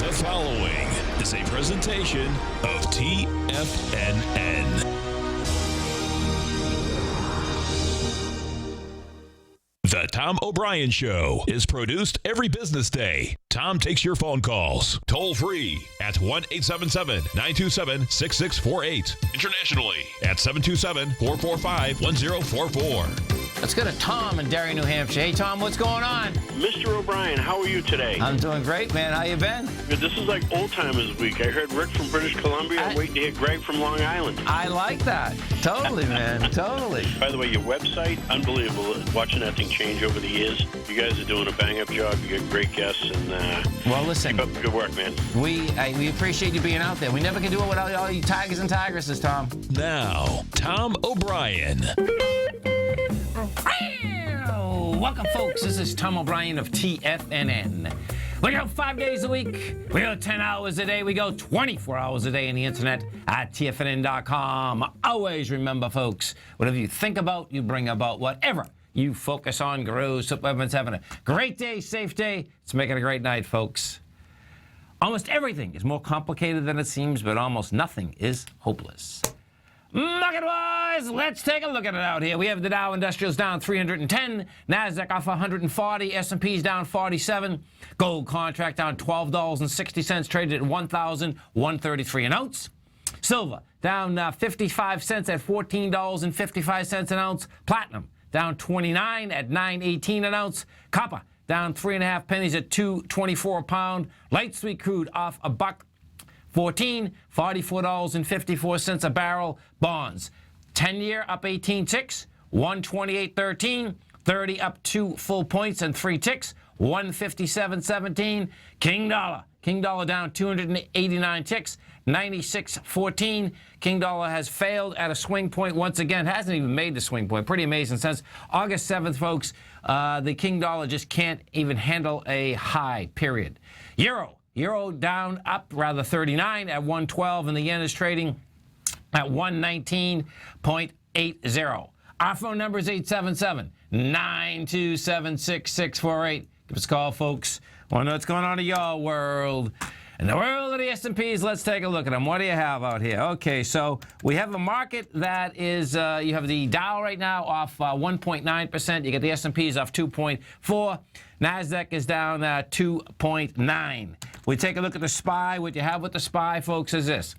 The following is a presentation of TFNN. The Tom O'Brien Show is produced every business day. Tom takes your phone calls toll free at 1-877-927-6648. Internationally at 727-445-1044. Let's go to Tom in Derry, New Hampshire. Hey, Tom, what's going on? Mr. O'Brien, how are you today? I'm doing great, man. How you been? Good. This is like old timers week. I heard Rick from British Columbia. I'm waiting to hear Greg from Long Island. I like that. Totally, man. Totally. By the way, your website, unbelievable. Watching that thing change over the years. You guys are doing a bang-up job. You got great guests, and well, listen, keep up the good work, man. We appreciate you being out there. We never can do it without all you tigers and tigresses, Tom. Now, Tom O'Brien. Welcome, folks. This is Tom O'Brien of TFNN. We go 5 days a week. We go 10 hours a day. We go 24 hours a day on the internet at TFNN.com. Always remember, folks, whatever you think about, you bring about. Whatever you focus on grows. Hope everyone's having a great day, safe day. It's making a great night, folks. Almost everything is more complicated than it seems, but almost nothing is hopeless. Market-wise, let's take a look at it out here. We have the Dow Industrials down 310, NASDAQ off 140, S&P's down 47, gold contract down $12.60, traded at $1,133 an ounce. Silver down 55 cents at $14.55 an ounce. Platinum down 29 at $9.18 an ounce. Copper down 3.5 pennies at $2.24 a pound. Light sweet crude off $1.14, $44.54 a barrel. Bonds, 10-year up 18 ticks, 128.13, 30 up 2 full points and 3 ticks, 157.17. King dollar down 289 ticks, 96.14. King dollar has failed at a swing point once again. Hasn't even made the swing point. Pretty amazing. Since August 7th, folks, the King dollar just can't even handle a high, period. Euro down, up rather 39 at 112, and the yen is trading at 119.80. Our phone number is 877-927-6648. Give us a call, folks. Want to know what's going on in your world. In the world of the S&Ps, let's take a look at them. What do you have out here? Okay, so we have a market that is, you have the Dow right now off 1.9%. You get the S&Ps off 2.4%. NASDAQ is down 2.9%. We take a look at the SPY. What you have with the SPY, folks, is this.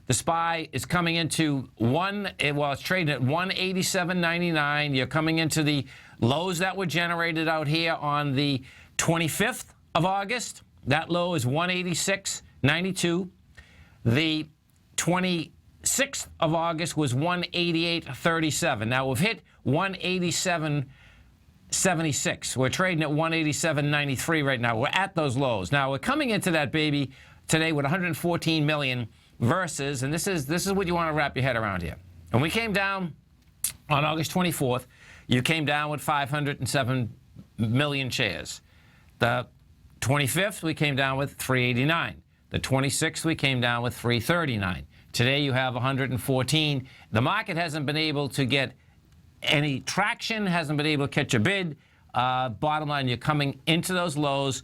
The SPY is coming into it's trading at 187.99. You're coming into the lows that were generated out here on the 25th of August. That low is 186.92. The 26th of August was 188.37. Now we've hit 187.76. We're trading at 187.93 right now. We're at those lows. Now we're coming into that baby today with 114 million versus, and this is what you want to wrap your head around here. And we came down on August 24th. You came down with 507 million shares. The 25th, we came down with 389. The 26th, we came down with 339. Today, you have 114. The market hasn't been able to get any traction, hasn't been able to catch a bid. Bottom line, you're coming into those lows.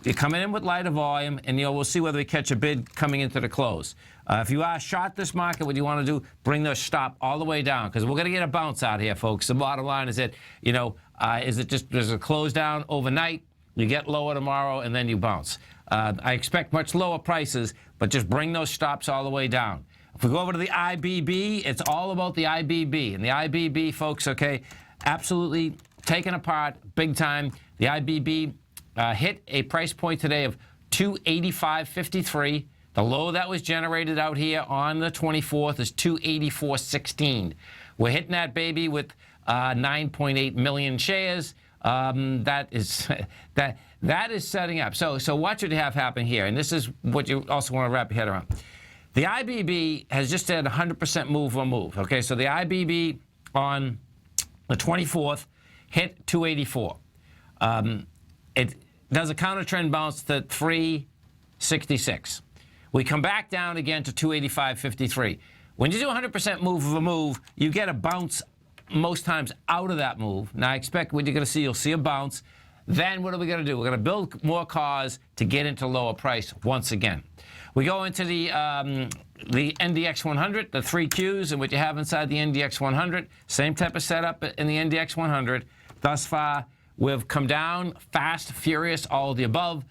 You're coming in with lighter volume, and we'll see whether we catch a bid coming into the close. If you are short this market, what you want to do, bring the stop all the way down, because we're going to get a bounce out here, folks. The bottom line is that, is it just there's a close down overnight? You get lower tomorrow, and then you bounce. I expect much lower prices, but just bring those stops all the way down. If we go over to the IBB, it's all about the IBB. And the IBB, folks, okay, absolutely taken apart big time. The IBB hit a price point today of 285.53. The low that was generated out here on the 24th is 284.16. We're hitting that baby with 9.8 million shares. That is setting up. So watch what you have happen here, and this is what you also want to wrap your head around. The IBB has just had 100% move or move. Okay, so the IBB on the 24th hit 284. It does a counter trend bounce to 366. We come back down again to 285.53. When you do 100% move of a move, you get a bounce most times out of that move. Now, I expect what you're going to see, you'll see a bounce. then what are we going to do? We're going to build more cars to get into lower price once again. We go into the NDX 100, the 3 Qs, and what you have inside the NDX 100, same type of setup in the NDX 100. Thus far, we've come down fast, furious, all of the above.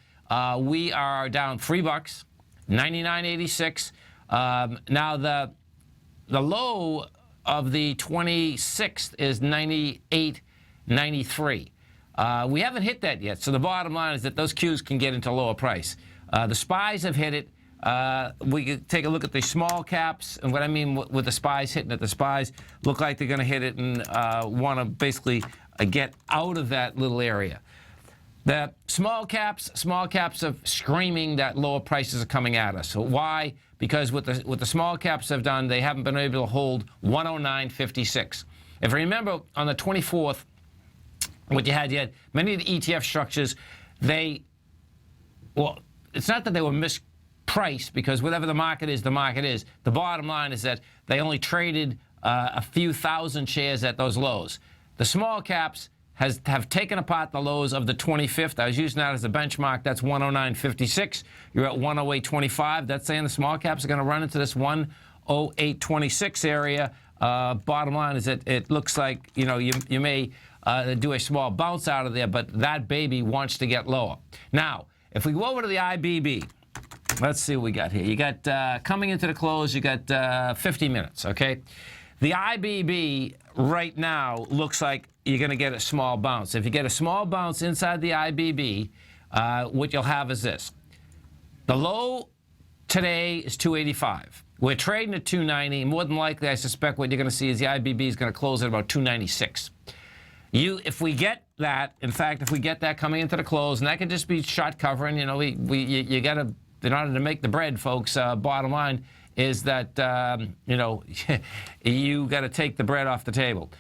We are down $3, 99.86. Now the low of the 26th is 98.93. We haven't hit that yet, so the bottom line is that those Qs can get into lower price. The SPYs have hit it. We can take a look at the small caps, and what I mean with the SPYs hitting it, the SPYs look like they're going to hit it and want to basically get out of that little area. The small caps are screaming that lower prices are coming at us. So why? Because what the small caps have done, they haven't been able to hold 109.56. If you remember, on the 24th, what you had many of the ETF structures, well, it's not that they were mispriced, because whatever the market is, the market is. The bottom line is that they only traded a few thousand shares at those lows. The small caps have taken apart the lows of the 25th. I was using that as a benchmark. That's 109.56. You're at 108.25. That's saying the small caps are going to run into this 108.26 area. Bottom line is that it looks like, you may do a small bounce out of there, but that baby wants to get lower. Now, if we go over to the IBB, let's see what we got here. You got, coming into the close, you got 50 minutes, okay? The IBB right now looks like you're going to get a small bounce. If you get a small bounce inside the IBB, what you'll have is this. The low today is 285. We're trading at 290. More than likely, I suspect what you're going to see is the IBB is going to close at about 296. If we get that, in fact, if we get that coming into the close, and that can just be short covering, you got to, in order to make the bread, folks, bottom line is that, you got to take the bread off the table.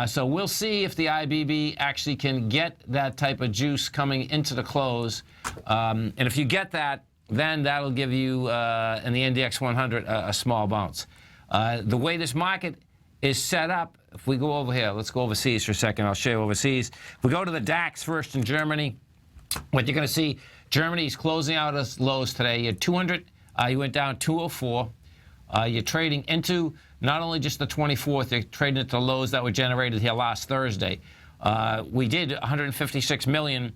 So we'll see if the IBB actually can get that type of juice coming into the close. And if you get that, then that'll give you, in the NDX 100, a small bounce. The way this market is set up, if we go over here, let's go overseas for a second. I'll show you overseas. If we go to the DAX first in Germany, what you're going to see, Germany's closing out its lows today. You had 200, you went down 204. You're trading into not only just the 24th, you're trading into the lows that were generated here last Thursday. We did 156 million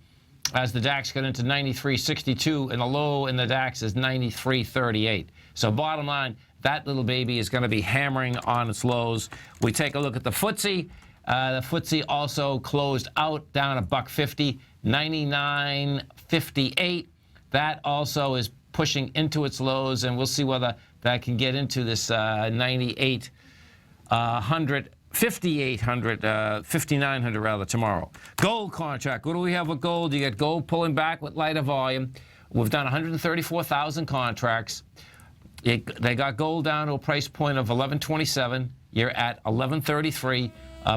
as the DAX got into 93.62, and the low in the DAX is 93.38. So bottom line, that little baby is going to be hammering on its lows. We take a look at the FTSE. The FTSE also closed out down $1.50, 99.58. That also is pushing into its lows, and we'll see whether that can get into this 5,900 rather tomorrow. Gold contract. What do we have with gold? You get gold pulling back with lighter volume. We've done 134,000 contracts. They got gold down to a price point of 1127. You're at 1133.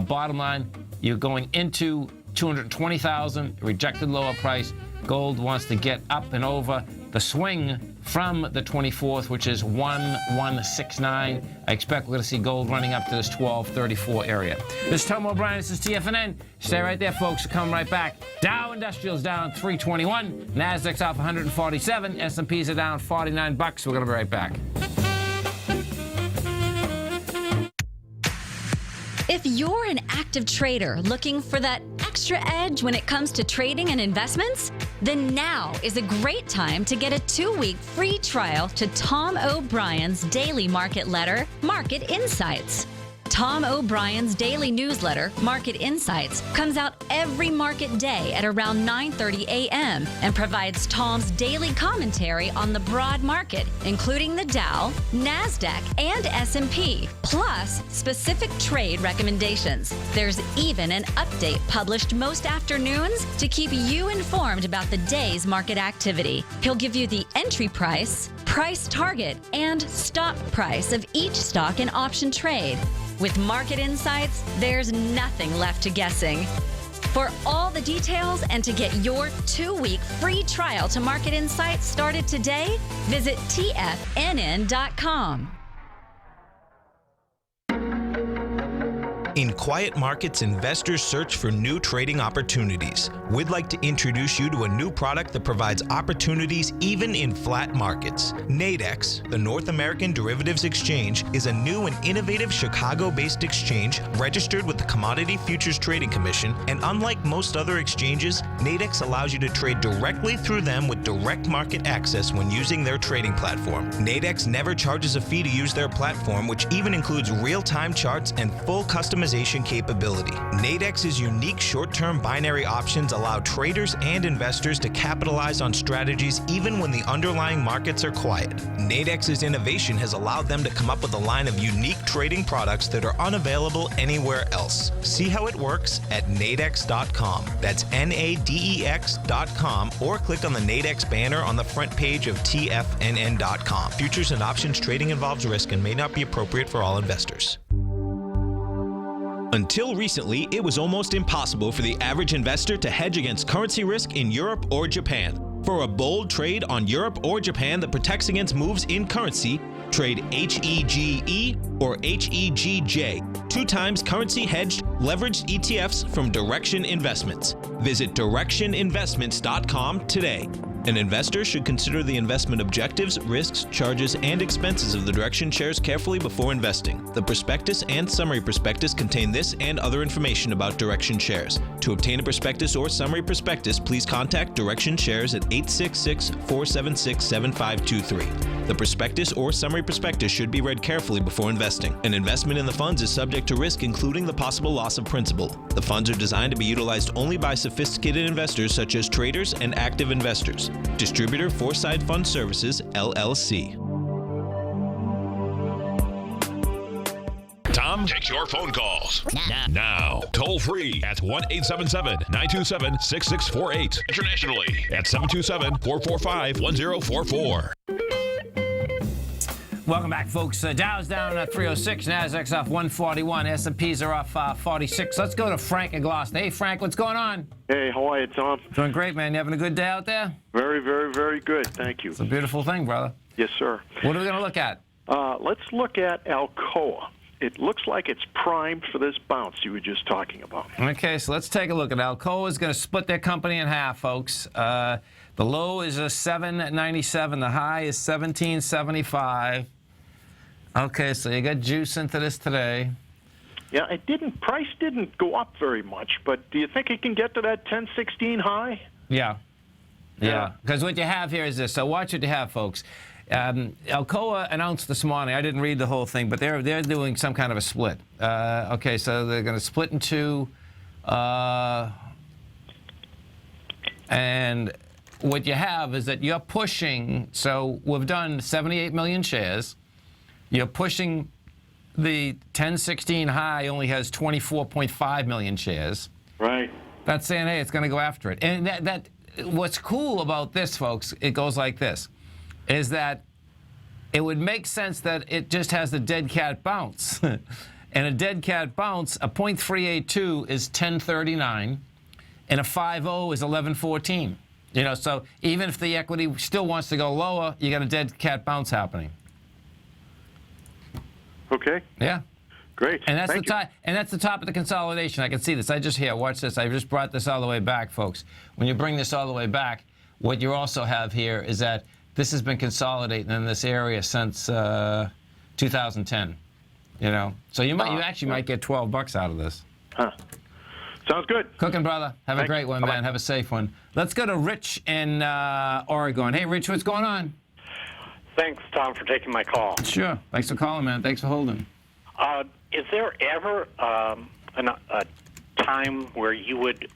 Bottom line, you're going into 220,000, rejected lower price. Gold wants to get up and over the swing from the 24th, which is 1169. I expect we're going to see gold running up to this 1234 area. This is Tom O'Brien. This is TFNN. Stay right there, folks. We'll come right back. Dow Industrials down 321. Nasdaq's off 147. S&Ps are down 49 bucks. We're going to be right back. If you're an active trader looking for that extra edge when it comes to trading and investments, then now is a great time to get a 2-week free trial to Tom O'Brien's daily market letter, Market Insights. Tom O'Brien's daily newsletter, Market Insights, comes out every market day at around 9:30 a.m. and provides Tom's daily commentary on the broad market, including the Dow, NASDAQ, and S&P, plus specific trade recommendations. There's even an update published most afternoons to keep you informed about the day's market activity. He'll give you the entry price, price target, and stop price of each stock and option trade. With Market Insights, there's nothing left to guessing. For all the details and to get your 2-week free trial to Market Insights started today, visit TFNN.com. In quiet markets, investors search for new trading opportunities. We'd like to introduce you to a new product that provides opportunities even in flat markets. Nadex, the North American Derivatives Exchange, is a new and innovative Chicago-based exchange registered with the Commodity Futures Trading Commission, and unlike most other exchanges, Nadex allows you to trade directly through them with direct market access when using their trading platform. Nadex never charges a fee to use their platform, which even includes real-time charts and full customization capability. Nadex's unique short-term binary options allow traders and investors to capitalize on strategies even when the underlying markets are quiet. Nadex's innovation has allowed them to come up with a line of unique trading products that are unavailable anywhere else. See how it works at nadex.com. That's NADEX.com, or click on the Nadex banner on the front page of TFNN.com. Futures and options trading involves risk and may not be appropriate for all investors. Until recently, it was almost impossible for the average investor to hedge against currency risk in Europe or Japan. For a bold trade on Europe or Japan that protects against moves in currency, trade HEGE or HEGJ, 2 times currency hedged leveraged ETFs from Direction Investments. Visit directioninvestments.com today. An investor should consider the investment objectives, risks, charges, and expenses of the Direction shares carefully before investing. The prospectus and summary prospectus contain this and other information about Direction shares. To obtain a prospectus or summary prospectus, please contact Direction shares at 866-476-7523. The prospectus or summary prospectus should be read carefully before investing. An investment in the funds is subject to risk, including the possible loss of principal. The funds are designed to be utilized only by sophisticated investors such as traders and active investors. Distributor Foreside Fund Services, LLC. Tom takes your phone calls now. Toll free at 1-877-927-6648. Internationally at 727-445-1044. Welcome back, folks. Dow's down at 306, Nasdaq's off 141, S&Ps are off 46. Let's go to Frank in Gloucester. Hey, Frank, what's going on? Hey, how are you, Tom? Doing great, man. You having a good day out there? Very, very, very good. Thank you. It's a beautiful thing, brother. Yes, sir. What are we going to look at? Let's look at Alcoa. It looks like it's primed for this bounce you were just talking about. Okay, so let's take a look at Alcoa. Is going to split their company in half, folks. The low is a 7.97. The high is 17.75. Okay, so you got juice into this today. Yeah, price didn't go up very much, but do you think it can get to that 10.16 high? Yeah. Because what you have here is this. So watch what you have, folks. Alcoa announced this morning, I didn't read the whole thing, but they're doing some kind of a split. Okay, so they're going to split in 2. And what you have is that you're pushing, so we've done 78 million shares. You're pushing the 1016 high only has 24.5 million shares. Right. That's saying, hey, it's going to go after it. And that what's cool about this, folks, it goes like this, is that it would make sense that it just has a dead cat bounce. And a dead cat bounce, a 0.382 is 1039, and a 5.0 is 1114. You know, so even if the equity still wants to go lower, you got a dead cat bounce happening. Okay. Yeah. Great. And that's that's the top of the consolidation. I can see this. Watch this. I just brought this all the way back, folks. When you bring this all the way back, what you also have here is that this has been consolidating in this area since 2010. You know, so you actually might get $12 out of this. Huh. Sounds good. Cooking, brother. Have a great one, man. Have a safe one. Let's go to Rich in Oregon. Hey, Rich, what's going on? Thanks, Tom, for taking my call. Sure. Thanks for calling, man. Thanks for holding. Is there ever a time where you would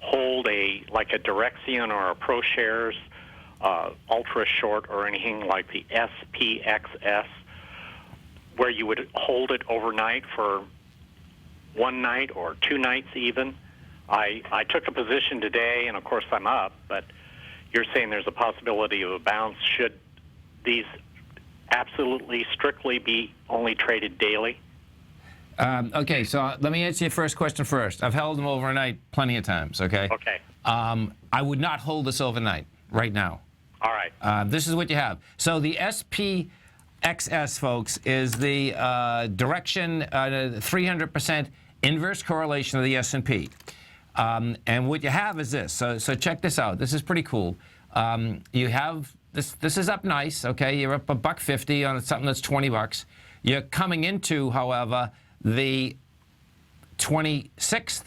hold a Direxion or a ProShares ultra short or anything like the SPXS, where you would hold it overnight for one night or 2 nights even? I took a position today, and of course I'm up, but you're saying there's a possibility of a bounce. Should these absolutely strictly be only traded daily? Okay, so let me answer your first question first. I've held them overnight plenty of times, okay? Okay. I would not hold this overnight right now. All right. This is what you have. So the SPXS XS, folks, is the direction, 300% inverse correlation of the S&P. And what you have is this. So check this out. This is pretty cool. You have this. This is up nice. Okay, you're up $1.50 on something that's $20. You're coming into, however, the 26th,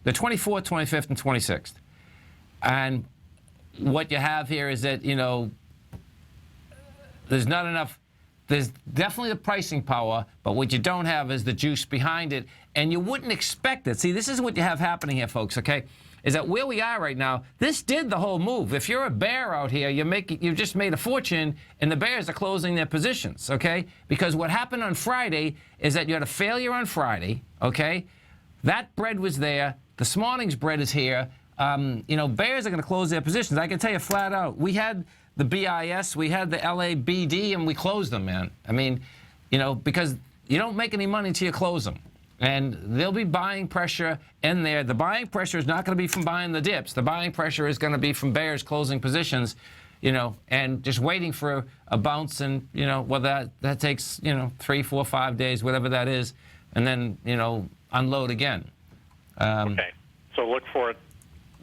the 24th, 25th, and 26th. And what you have here is that, there's not enough. There's definitely the pricing power, but what you don't have is the juice behind it, and you wouldn't expect it. See, this is what you have happening here, folks, okay, is that where we are right now, this did the whole move. If you're a bear out here, you just made a fortune, and the bears are closing their positions, okay? Because what happened on Friday is that you had a failure on Friday, okay? That bread was there. This morning's bread is here. Bears are going to close their positions. I can tell you flat out, we had the BIS, we had the LABD, and we closed them, man. I mean, because you don't make any money until you close them. And there'll be buying pressure in there. The buying pressure is not going to be from buying the dips. The buying pressure is going to be from bears closing positions, and just waiting for a bounce, and, whether that takes, 3, 4, 5 days, whatever that is, and then, unload again. Okay. So look for it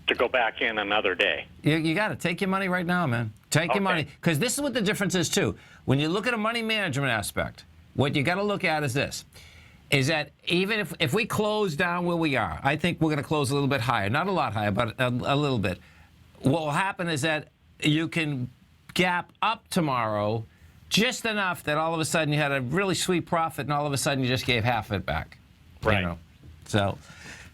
to go back in another day. You got to take your money right now, man. Take your money. Because this is what the difference is, too. When you look at a money management aspect, what you got to look at is this, is that even if we close down where we are, I think we're going to close a little bit higher. Not a lot higher, but a little bit. What will happen is that you can gap up tomorrow just enough that all of a sudden you had a really sweet profit, and all of a sudden you just gave half of it back. Right. So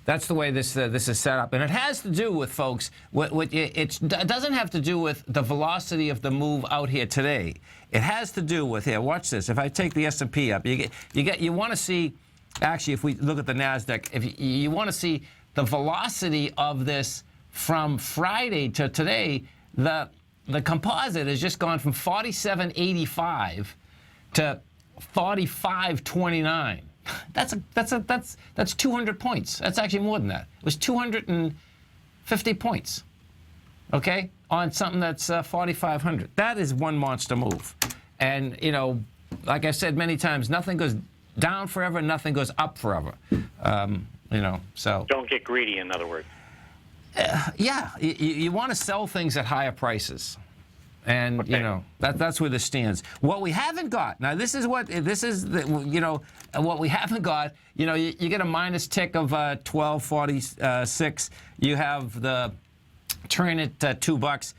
that's the way this is set up, and it has to do with, folks. It doesn't have to do with the velocity of the move out here today. It has to do with, here, watch this. If I take the S&P up, you want to see. Actually, if we look at the Nasdaq, if you want to see the velocity of this from Friday to today, the composite has just gone from 47.85 to 45.29. That's 200 points. That's actually more than that. It was 250 points, okay, on something that's 4,500. That is one monster move. And, like I said many times, nothing goes down forever, nothing goes up forever. So. Don't get greedy, in other words. Yeah, you want to sell things at higher prices. And, okay. That's where this stands. What we haven't got, now what we haven't got, you get a minus tick of 12.46. You have the turn at $2.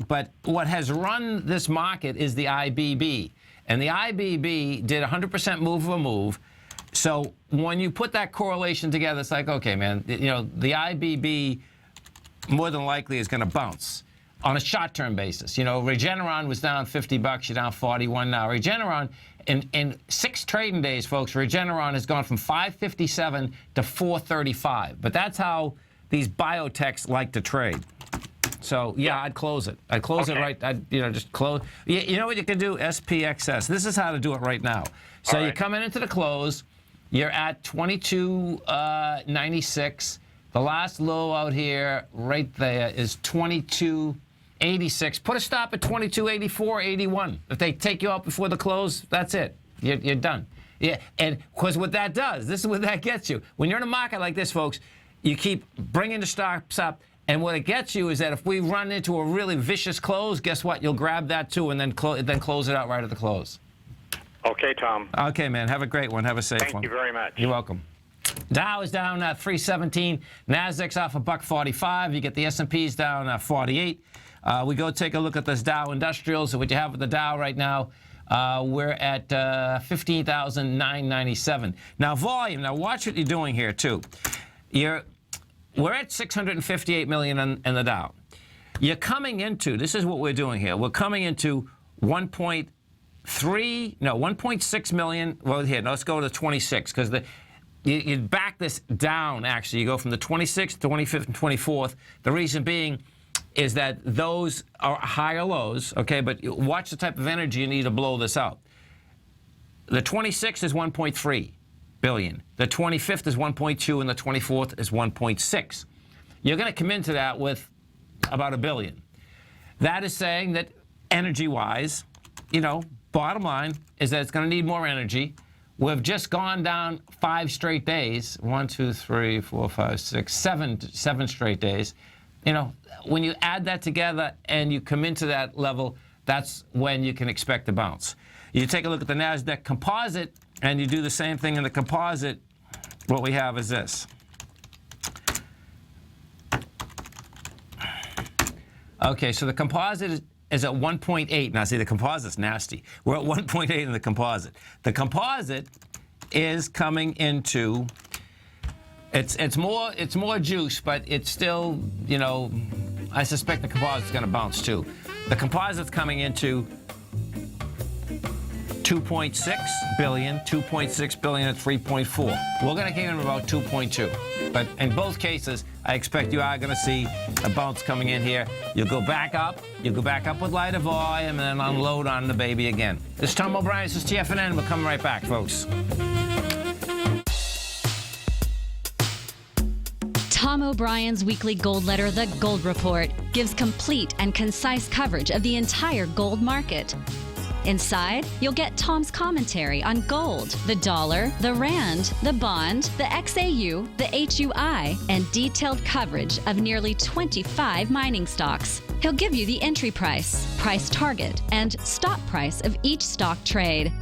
But what has run this market is the IBB. And the IBB did 100% move of a move. So when you put that correlation together, it's like, okay, man, the IBB more than likely is going to bounce on a short-term basis. Regeneron was down $50. You're down 41 now. Regeneron, in 6 trading days, folks, Regeneron has gone from 557 to 435. But that's how these biotechs like to trade. So, yeah, I'd close it. I'd close it right. Just close. You know what you can do? SPXS. This is how to do it right now. So you're coming into the close. You're at 22.96. The last low out here, right there, is 22.86. Put a stop at 22.84.81. If they take you out before the close, that's it. You're done. Yeah, and because what that does, this is what that gets you. When you're in a market like this, folks, you keep bringing the stops up. And what it gets you is that if we run into a really vicious close, guess what? You'll grab that too, and then close it out right at the close. Okay, Tom. Okay, man. Have a great one. Have a safe one. Thank you very much. You're welcome. Dow is down 317. Nasdaq's off $1.45. You get the S&P's down 48. We go take a look at this Dow Industrials. So what you have with the Dow right now, we're at 15,997. Now volume. Now watch what you're doing here too. We're at 658 million in the Dow. You're coming into, this is what we're doing here. We're coming into 1.6 million. Well, here, let's go to 26, because you back this down, actually. You go from the 26th, 25th, and 24th. The reason being is that those are higher lows, okay? But watch the type of energy you need to blow this out. The 26th is 1.3 billion. The 25th is 1.2, and the 24th is 1.6. You're going to come into that with about $1 billion. That is saying that energy-wise, boom, bottom line is that it's going to need more energy. We've just gone down 5 straight days. 1, 2, 3, 4, 5, 6, 7 straight days. You know, when you add that together and you come into that level, that's when you can expect a bounce. You take a look at the NASDAQ composite, and you do the same thing in the composite. What we have is this. Okay, so the composite is at 1.8. Now, see, the composite's nasty. We're at 1.8 in the composite. The composite is coming into, it's more juice, but it's still, you know, I suspect the composite's going to bounce too. The composite's coming into 2.6 billion, 2.6 billion at 3.4. We're going to get in about 2.2. But in both cases, I expect you are going to see a bounce coming in here. You'll go back up with lighter volume, and then unload on the baby again. This is Tom O'Brien. This is TFNN. We're coming right back, folks. Tom O'Brien's weekly gold letter, The Gold Report, gives complete and concise coverage of the entire gold market. Inside, you'll get Tom's commentary on gold, the dollar, the rand, the bond, the XAU, the HUI, and detailed coverage of nearly 25 mining stocks. He'll give you the entry price, price target, and stop price of each stock trade.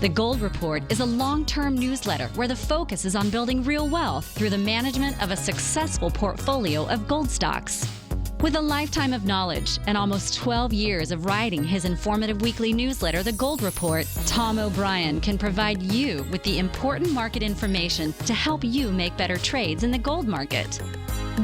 The Gold Report is a long-term newsletter where the focus is on building real wealth through the management of a successful portfolio of gold stocks. With a lifetime of knowledge and almost 12 years of writing his informative weekly newsletter, The Gold Report, Tom O'Brien can provide you with the important market information to help you make better trades in the gold market.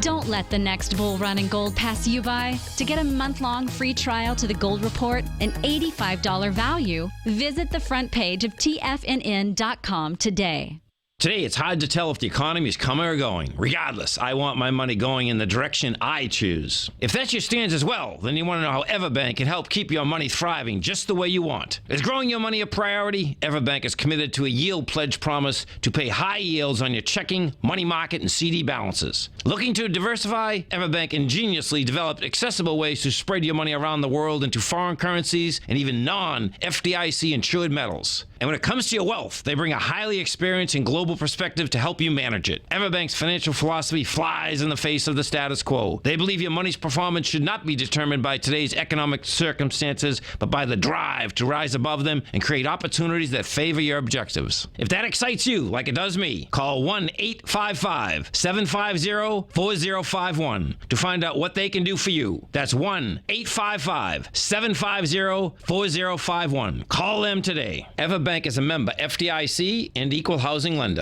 Don't let the next bull run in gold pass you by. To get a month-long free trial to The Gold Report, an $85 value, visit the front page of TFNN.com today. Today, it's hard to tell if the economy is coming or going. Regardless, I want my money going in the direction I choose. If that's your stance as well, then you want to know how Everbank can help keep your money thriving just the way you want. Is growing your money a priority? Everbank is committed to a yield pledge promise to pay high yields on your checking, money market, and CD balances. Looking to diversify? Everbank ingeniously developed accessible ways to spread your money around the world into foreign currencies and even non-FDIC insured metals. And when it comes to your wealth, they bring a highly experienced and global perspective to help you manage it. Everbank's financial philosophy flies in the face of the status quo. They believe your money's performance should not be determined by today's economic circumstances, but by the drive to rise above them and create opportunities that favor your objectives. If that excites you, like it does me, call 1-855-750-4051 to find out what they can do for you. That's 1-855-750-4051. Call them today. Everbank is a member FDIC and equal housing lender.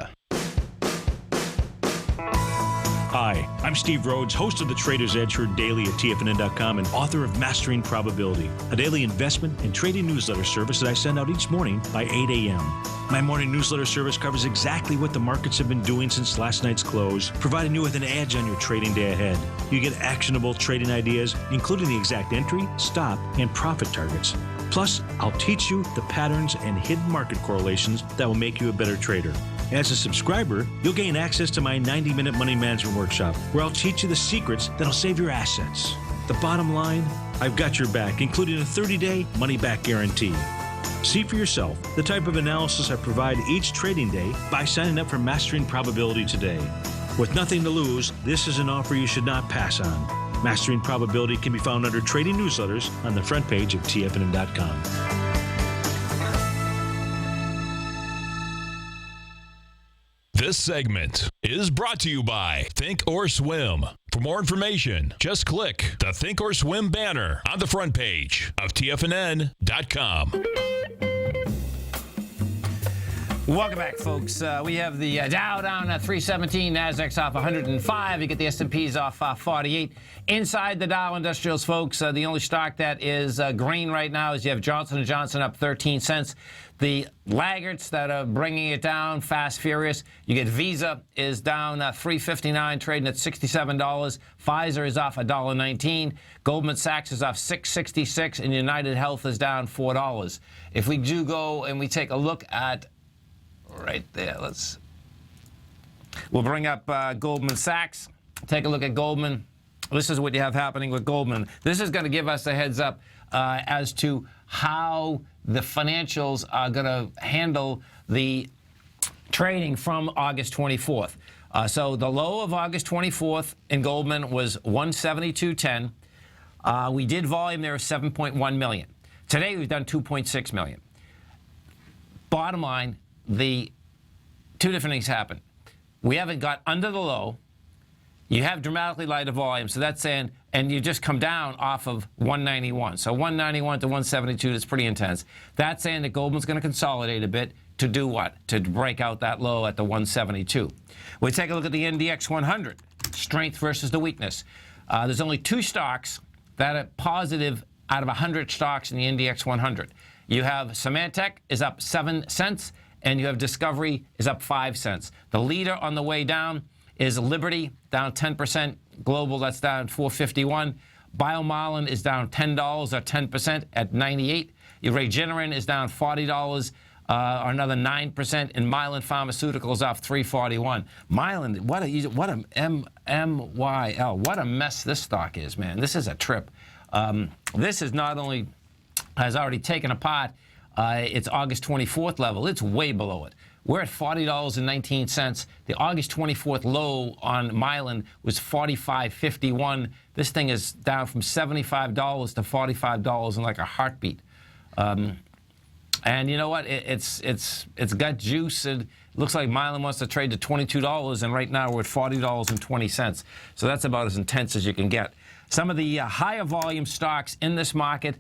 Hi, I'm Steve Rhodes, host of the Trader's Edge, heard daily at TFNN.com and author of Mastering Probability, a daily investment and trading newsletter service that I send out each morning by 8 a.m. My morning newsletter service covers exactly what the markets have been doing since last night's close, providing you with an edge on your trading day ahead. You get actionable trading ideas, including the exact entry, stop, and profit targets. Plus, I'll teach you the patterns and hidden market correlations that will make you a better trader. As a subscriber, you'll gain access to my 90-minute money management workshop, where I'll teach you the secrets that'll save your assets. The bottom line, I've got your back, including a 30-day money-back guarantee. See for yourself the type of analysis I provide each trading day by signing up for Mastering Probability today. With nothing to lose, this is an offer you should not pass on. Mastering Probability can be found under Trading Newsletters on the front page of TFNN.com. This segment is brought to you by Think or Swim. For more information, just click the Think or Swim banner on the front page of TFNN.com. Welcome back, folks. We have the Dow down at 317, Nasdaq's off 105. You get the S&Ps off 48. Inside the Dow Industrials, folks, the only stock that is green right now is you have Johnson & Johnson up 13 cents. The laggards that are bringing it down, fast, furious. You get Visa is down $3.59, trading at $67. Pfizer is off $1.19. Goldman Sachs is off $6.66, and United Health is down $4. If we do go and we take a look at right there, we'll bring up Goldman Sachs. Take a look at Goldman. This is what you have happening with Goldman. This is going to give us a heads up as to how the financials are going to handle the trading from August 24th. So the low of August 24th in Goldman was 172.10. We did volume there of 7.1 million. Today we've done 2.6 million. Bottom line, the two different things happen. We haven't got under the low. You have dramatically lighter volume, so that's saying, and you just come down off of 191. So 191 to 172 is pretty intense. That's saying that Goldman's going to consolidate a bit to do what? To break out that low at the 172. We take a look at the NDX 100, strength versus the weakness. There's only 2 stocks that are positive out of 100 stocks in the NDX 100. You have Symantec is up 7 cents, and you have Discovery is up 5 cents. The leader on the way down is Liberty, down 10%. Global, that's down 451. BioMarlin is down $10 or 10% at 98. Regeneron is down $40 or another 9%. And Mylan Pharmaceuticals off 341. Mylan, what a MYL, what a mess this stock is, man. This is a trip. This is not only has already taken apart its August 24th level, it's way below it. We're at $40.19. The August 24th low on Mylan was $45.51. This thing is down from $75 to $45 in like a heartbeat. And you know what? It's got juice. It looks like Mylan wants to trade to $22, and right now we're at $40.20. So that's about as intense as you can get. Some of the higher volume stocks in this market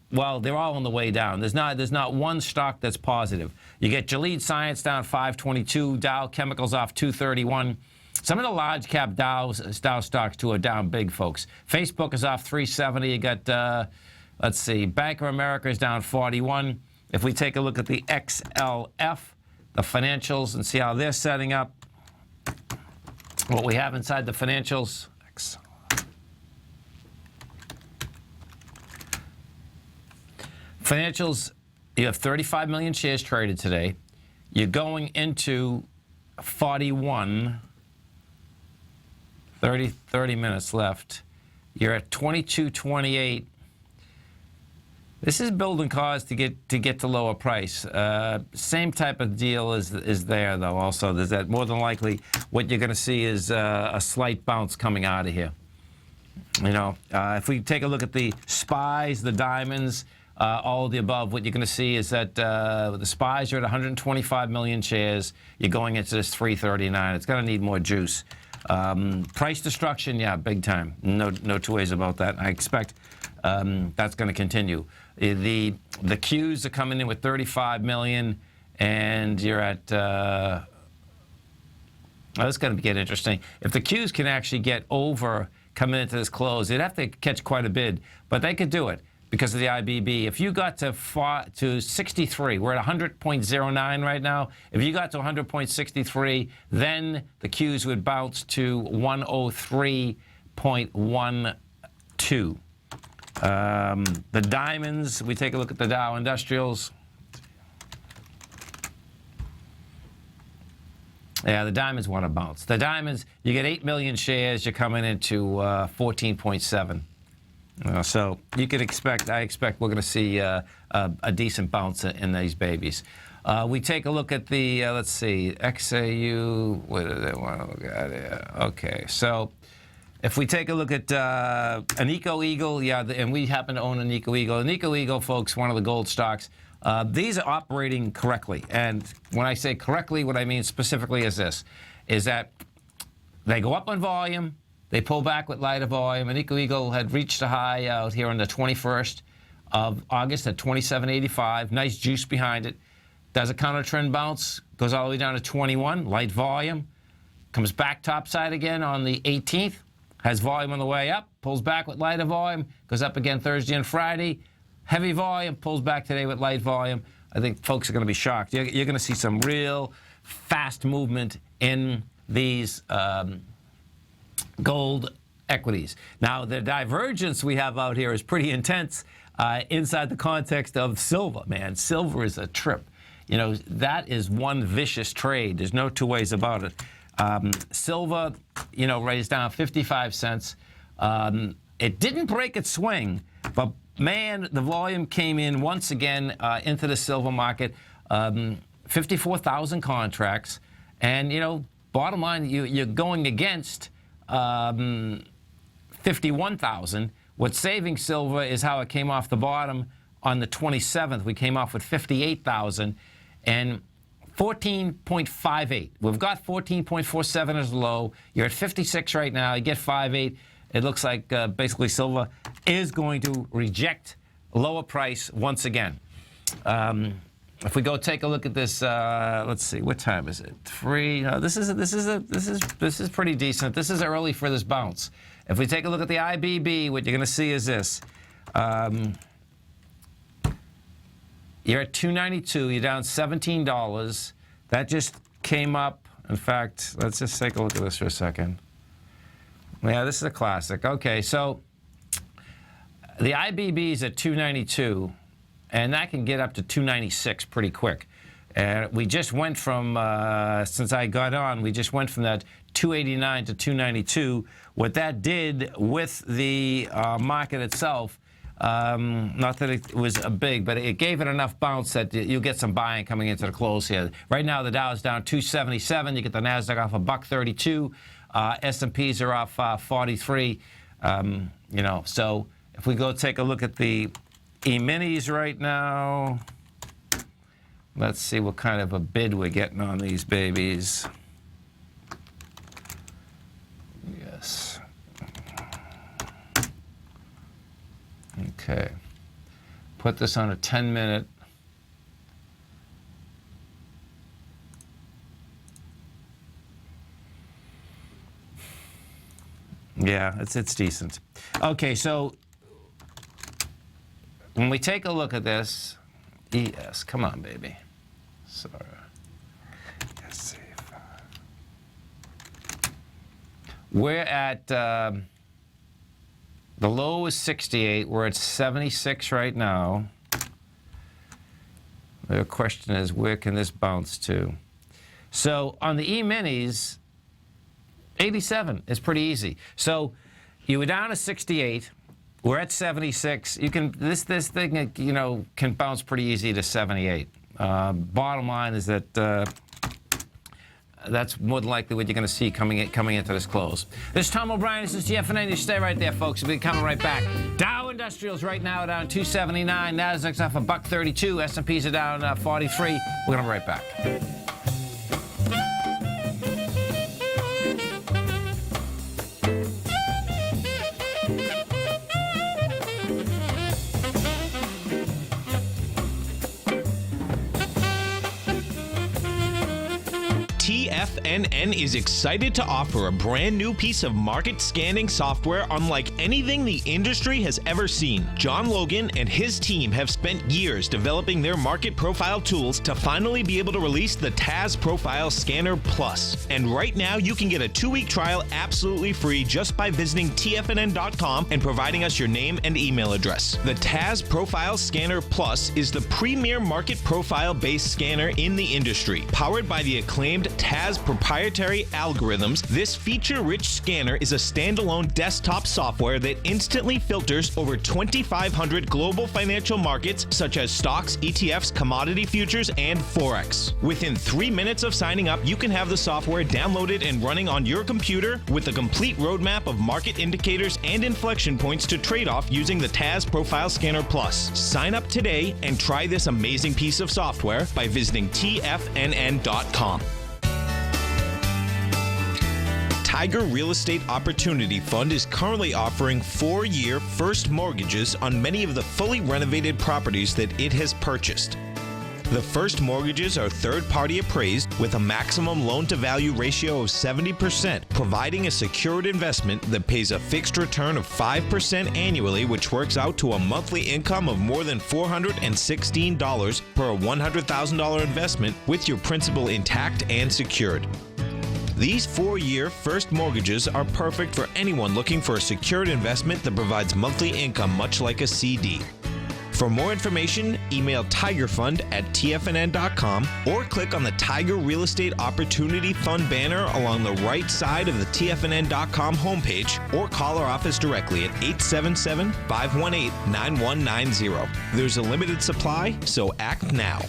well, they're all on the way down. There's not one stock that's positive. You get Gilead Science down 522, Dow Chemicals off 231. Some of the large cap Dow stocks too are down big, folks. Facebook is off 370. You got let's see, Bank of America is down 41. If we take a look at the XLF, the financials, and see how they're setting up, what we have inside the financials. Financials, you have 35 million shares traded today. You're going into 41, 30 minutes left. You're at 22.28. This is building cause to get to lower price. Same type of deal is there, though, also. There's that more than likely what you're going to see is a slight bounce coming out of here. You know, if we take a look at the SPYs, the diamonds, all of the above, what you're going to see is that the SPYs are at 125 million shares. You're going into this 339. It's going to need more juice. Price destruction, yeah, big time. No two ways about that. I expect that's going to continue. The Qs are coming in with 35 million, and you're at. This is going to get interesting. If the Qs can actually get over coming into this close, they'd have to catch quite a bid, but they could do it because of the IBB. If you got to 63, we're at 100.09 right now. If you got to 100.63, then the Qs would bounce to 103.12. The diamonds, we take a look at the Dow Industrials. Yeah, the diamonds want to bounce. The diamonds, you get 8 million shares, you're coming into 14.7. So you could expect, I expect we're going to see a decent bounce in these babies. We take a look at the, let's see, XAU, what do they want to look at here? Okay, so if we take a look at an Eco Eagle, yeah, and we happen to own an Eco Eagle. An Eco Eagle, folks, one of the gold stocks. These are operating correctly. And when I say correctly, what I mean specifically is this, is that they go up on volume, they pull back with lighter volume. And Eco Eagle had reached a high out here on the 21st of August at 27.85. Nice juice behind it. Does a counter trend bounce, goes all the way down to 21, light volume. Comes back topside again on the 18th. Has volume on the way up, pulls back with lighter volume, goes up again Thursday and Friday. Heavy volume, pulls back today with light volume. I think folks are going to be shocked. You're going to see some real fast movement in these gold equities. Now, the divergence we have out here is pretty intense inside the context of silver, man. Silver is a trip. You know, that is one vicious trade. There's no two ways about it. Silver, you know, raised down 55 cents. It didn't break its swing, but man, the volume came in once again into the silver market, 54,000 contracts. And, you know, bottom line, you're going against 51,000. What's saving silver is how it came off the bottom on the 27th. We came off with 58,000 and 14.58. We've got 14.47 as low. You're at 56 right now. You get 5.8. It looks like basically silver is going to reject lower price once again. If we go take a look at this, let's see, what time is it? 3. This is pretty decent. This is early for this bounce. If we take a look at the IBB, what you're going to see is this. You're at 292. You're down $17. That just came up. In fact, let's just take a look at this for a second. Yeah, this is a classic. Okay, so the IBB is at 292, and that can get up to 296 pretty quick. And we just went from, since I got on, we just went from that 289 to 292. What that did with the market itself, not that it was a big, but it gave it enough bounce that you'll get some buying coming into the close here. Right now, the Dow is down 277. You get the NASDAQ off $132. S&Ps are off 43. You know, so if we go take a look at the E-minis right now, let's see what kind of a bid we're getting on these babies. Yes. Okay. Put this on a 10-minute. Yeah, it's decent. Okay, so when we take a look at this, ES, come on, baby. Sorry. SC5. We're at the low is 68. We're at 76 right now. The question is, where can this bounce to? So on the E-minis, 87 is pretty easy. So you were down to 68. We're at 76. You can this thing, you know, can bounce pretty easy to 78. Bottom line is that that's more than likely what you're going to see coming into this close. This is Tom O'Brien. This is TFNN. You stay right there, folks. We'll be coming right back. Dow Industrials right now down 279. Nasdaq's off $132. S&Ps are down 43. We're going to be right back. TFNN is excited to offer a brand new piece of market scanning software unlike anything the industry has ever seen. John Logan and his team have spent years developing their market profile tools to finally be able to release the TAS Profile Scanner Plus. And right now you can get a 2-week trial absolutely free just by visiting TFNN.com and providing us your name and email address. The TAS Profile Scanner Plus is the premier market profile-based scanner in the industry. Powered by the acclaimed TAS proprietary algorithms, this feature-rich scanner is a standalone desktop software that instantly filters over 2,500 global financial markets such as stocks, ETFs, commodity futures, and Forex. Within 3 minutes of signing up, you can have the software downloaded and running on your computer with a complete roadmap of market indicators and inflection points to trade off using the TAS Profile Scanner Plus. Sign up today and try this amazing piece of software by visiting TFNN.com. Tiger Real Estate Opportunity Fund is currently offering 4-year first mortgages on many of the fully renovated properties that it has purchased. The first mortgages are third-party appraised with a maximum loan-to-value ratio of 70%, providing a secured investment that pays a fixed return of 5% annually, which works out to a monthly income of more than $416 per $100,000 investment with your principal intact and secured. These 4-year first mortgages are perfect for anyone looking for a secured investment that provides monthly income much like a CD. For more information, email tigerfund@tfnn.com or click on the Tiger Real Estate Opportunity Fund banner along the right side of the tfnn.com homepage, or call our office directly at 877-518-9190. There's a limited supply, so act now.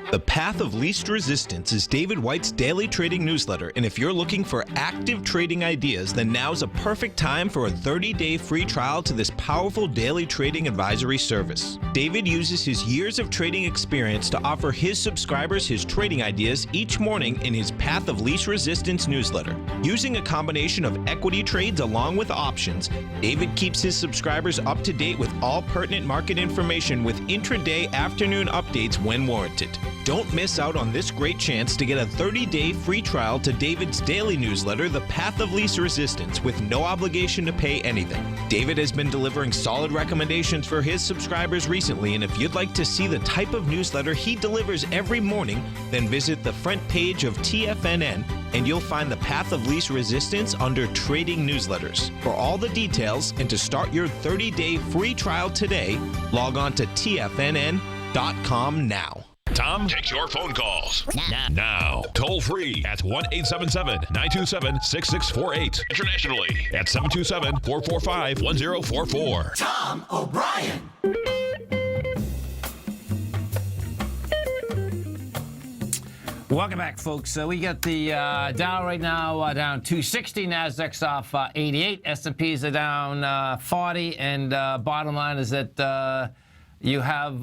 The Path of Least Resistance is David White's daily trading newsletter, and if you're looking for active trading ideas, then now's a perfect time for a 30-day free trial to this powerful daily trading advisory service. David uses his years of trading experience to offer his subscribers his trading ideas each morning in his Path of Least Resistance newsletter. Using a combination of equity trades along with options, David keeps his subscribers up to date with all pertinent market information with intraday afternoon updates when warranted. Don't miss out on this great chance to get a 30-day free trial to David's daily newsletter, The Path of Least Resistance, with no obligation to pay anything. David has been delivering solid recommendations for his subscribers recently, and if you'd like to see the type of newsletter he delivers every morning, then visit the front page of TFNN and you'll find the Path of Least Resistance under Trading Newsletters. For all the details and to start your 30-day free trial today, log on to TFNN.com now. Tom takes your phone calls now. Toll free at 1-877-927-6648. Internationally at 727-445-1044. Tom O'Brien. Welcome back, folks. So we got the Dow right now down 260, Nasdaq's off 88, S&Ps are down 40, and bottom line is that you have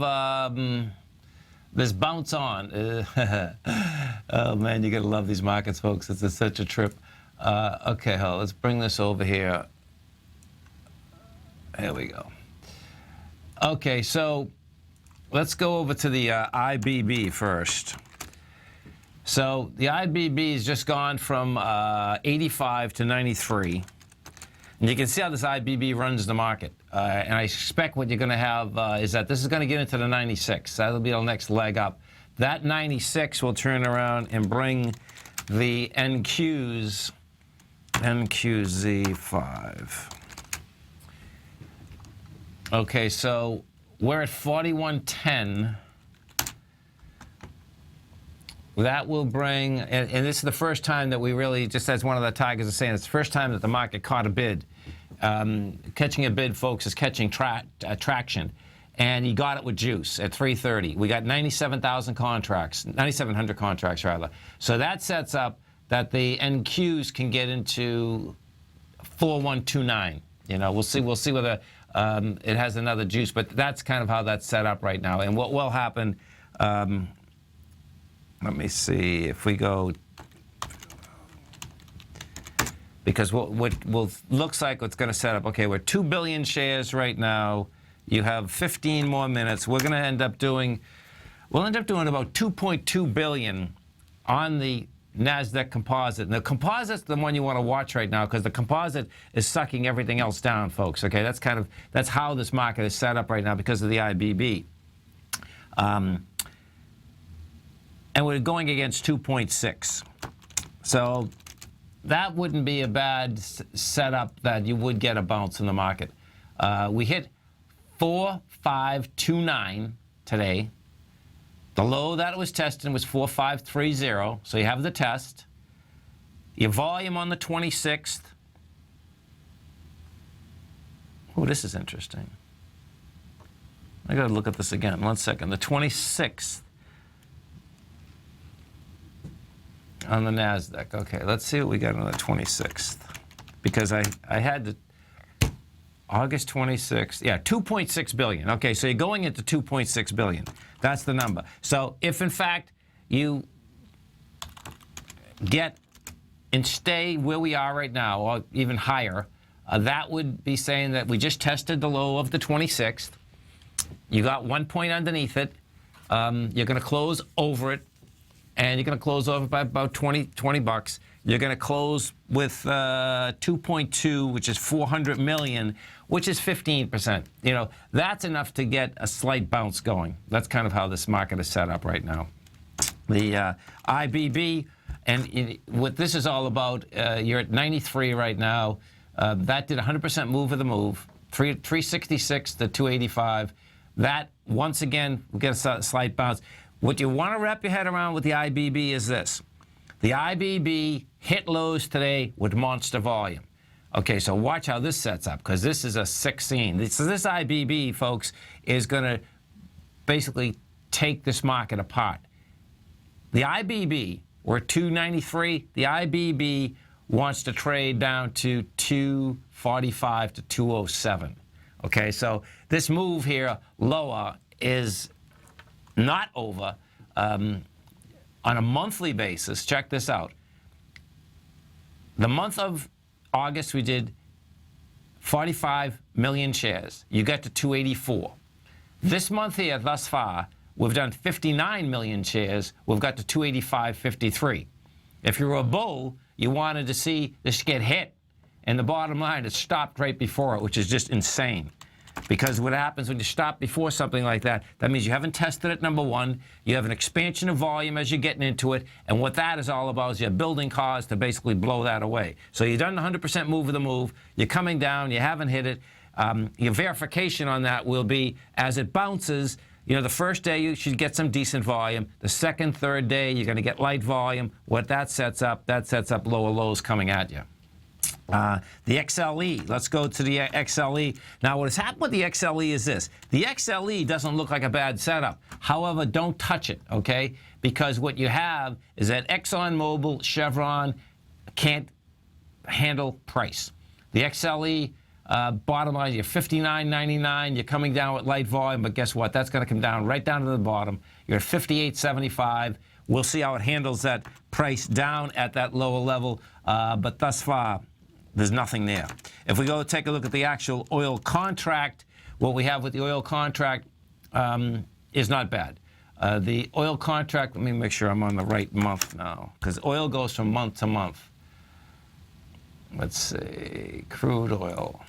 this bounce on. Oh man, you gotta love these markets, folks. It's such a trip. Okay, let's bring this over here. Here we go. Okay, so let's go over to the IBB first. So the IBB has just gone from 85 to 93. And you can see how this IBB runs the market. And I expect what you're going to have is that this is going to get into the 96. That'll be our next leg up. That 96 will turn around and bring the NQZ5. Okay, so we're at 4110. That will bring, and this is the first time that we really, just as one of the Tigers is saying, it's the first time that the market caught a bid. Catching a bid, folks, is catching traction. And he got it with juice at 330. We got 97,000 contracts, 9,700 contracts, rather. So that sets up that the NQs can get into 4129. You know, we'll see whether it has another juice, but that's kind of how that's set up right now. And what will happen, let me see if we go, because what looks like what's going to set up, okay, we're 2 billion shares right now. You have 15 more minutes. We're going to end up doing, we'll end up doing about 2.2 billion on the NASDAQ composite. And the composite's the one you want to watch right now because the composite is sucking everything else down, folks, okay? That's how this market is set up right now because of the IBB. And we're going against 2.6. So that wouldn't be a bad setup that you would get a bounce in the market. We hit 4529 today. The low that it was testing was 4530, so you have the test. Your volume on the 26th. Oh, this is interesting. I got to look at this again. 1 second. The 26th. On the NASDAQ. Okay, let's see what we got on the 26th. Because I had the August 26th. Yeah, 2.6 billion. Okay, so you're going into 2.6 billion. That's the number. So if, in fact, you get and stay where we are right now, or even higher, that would be saying that we just tested the low of the 26th. You got 1 point underneath it. You're going to close over it. And you're going to close over by about 20 bucks. You're going to close with 2.2, which is 400 million, which is 15%. You know, that's enough to get a slight bounce going. That's kind of how this market is set up right now. The IBB, and what this is all about, you're at 93 right now. That did 100% move of the move, 366 to 285. That, once again, will get a slight bounce. What you want to wrap your head around with the IBB is this. The IBB hit lows today with monster volume. Okay, so watch how this sets up, because this is a 16. So this IBB, folks, is going to basically take this market apart. The IBB, we're at 293. The IBB wants to trade down to 245 to 207. Okay, so this move here lower is not over. On a monthly basis, check this out. The month of August, we did 45 million shares. You get to 284. This month here, thus far, we've done 59 million shares. We've got to 285.53. If you're a bull, you wanted to see this get hit, and the bottom line, it stopped right before it, which is just insane. Because what happens when you stop before something like that, that means you haven't tested it, number one. You have an expansion of volume as you're getting into it. And what that is all about is you're building cause to basically blow that away. So you've done the 100% move of the move. You're coming down. You haven't hit it. Your verification on that will be as it bounces. You know, the first day you should get some decent volume. The second, third day, you're going to get light volume. What that sets up lower lows coming at you. The XLE, let's go to the XLE. Now, what has happened with the XLE is this. The XLE doesn't look like a bad setup. However, don't touch it, okay? Because what you have is that ExxonMobil, Chevron can't handle price. The XLE, bottom line, you're $59.99. You're coming down with light volume, but guess what? That's going to come down right down to the bottom. You're at $58.75. We'll see how it handles that price down at that lower level, but thus far, there's nothing there. If we go take a look at the actual oil contract, what we have with the oil contract is not bad. The oil contract, let me make sure I'm on the right month now, because oil goes from month to month. Let's see, crude oil.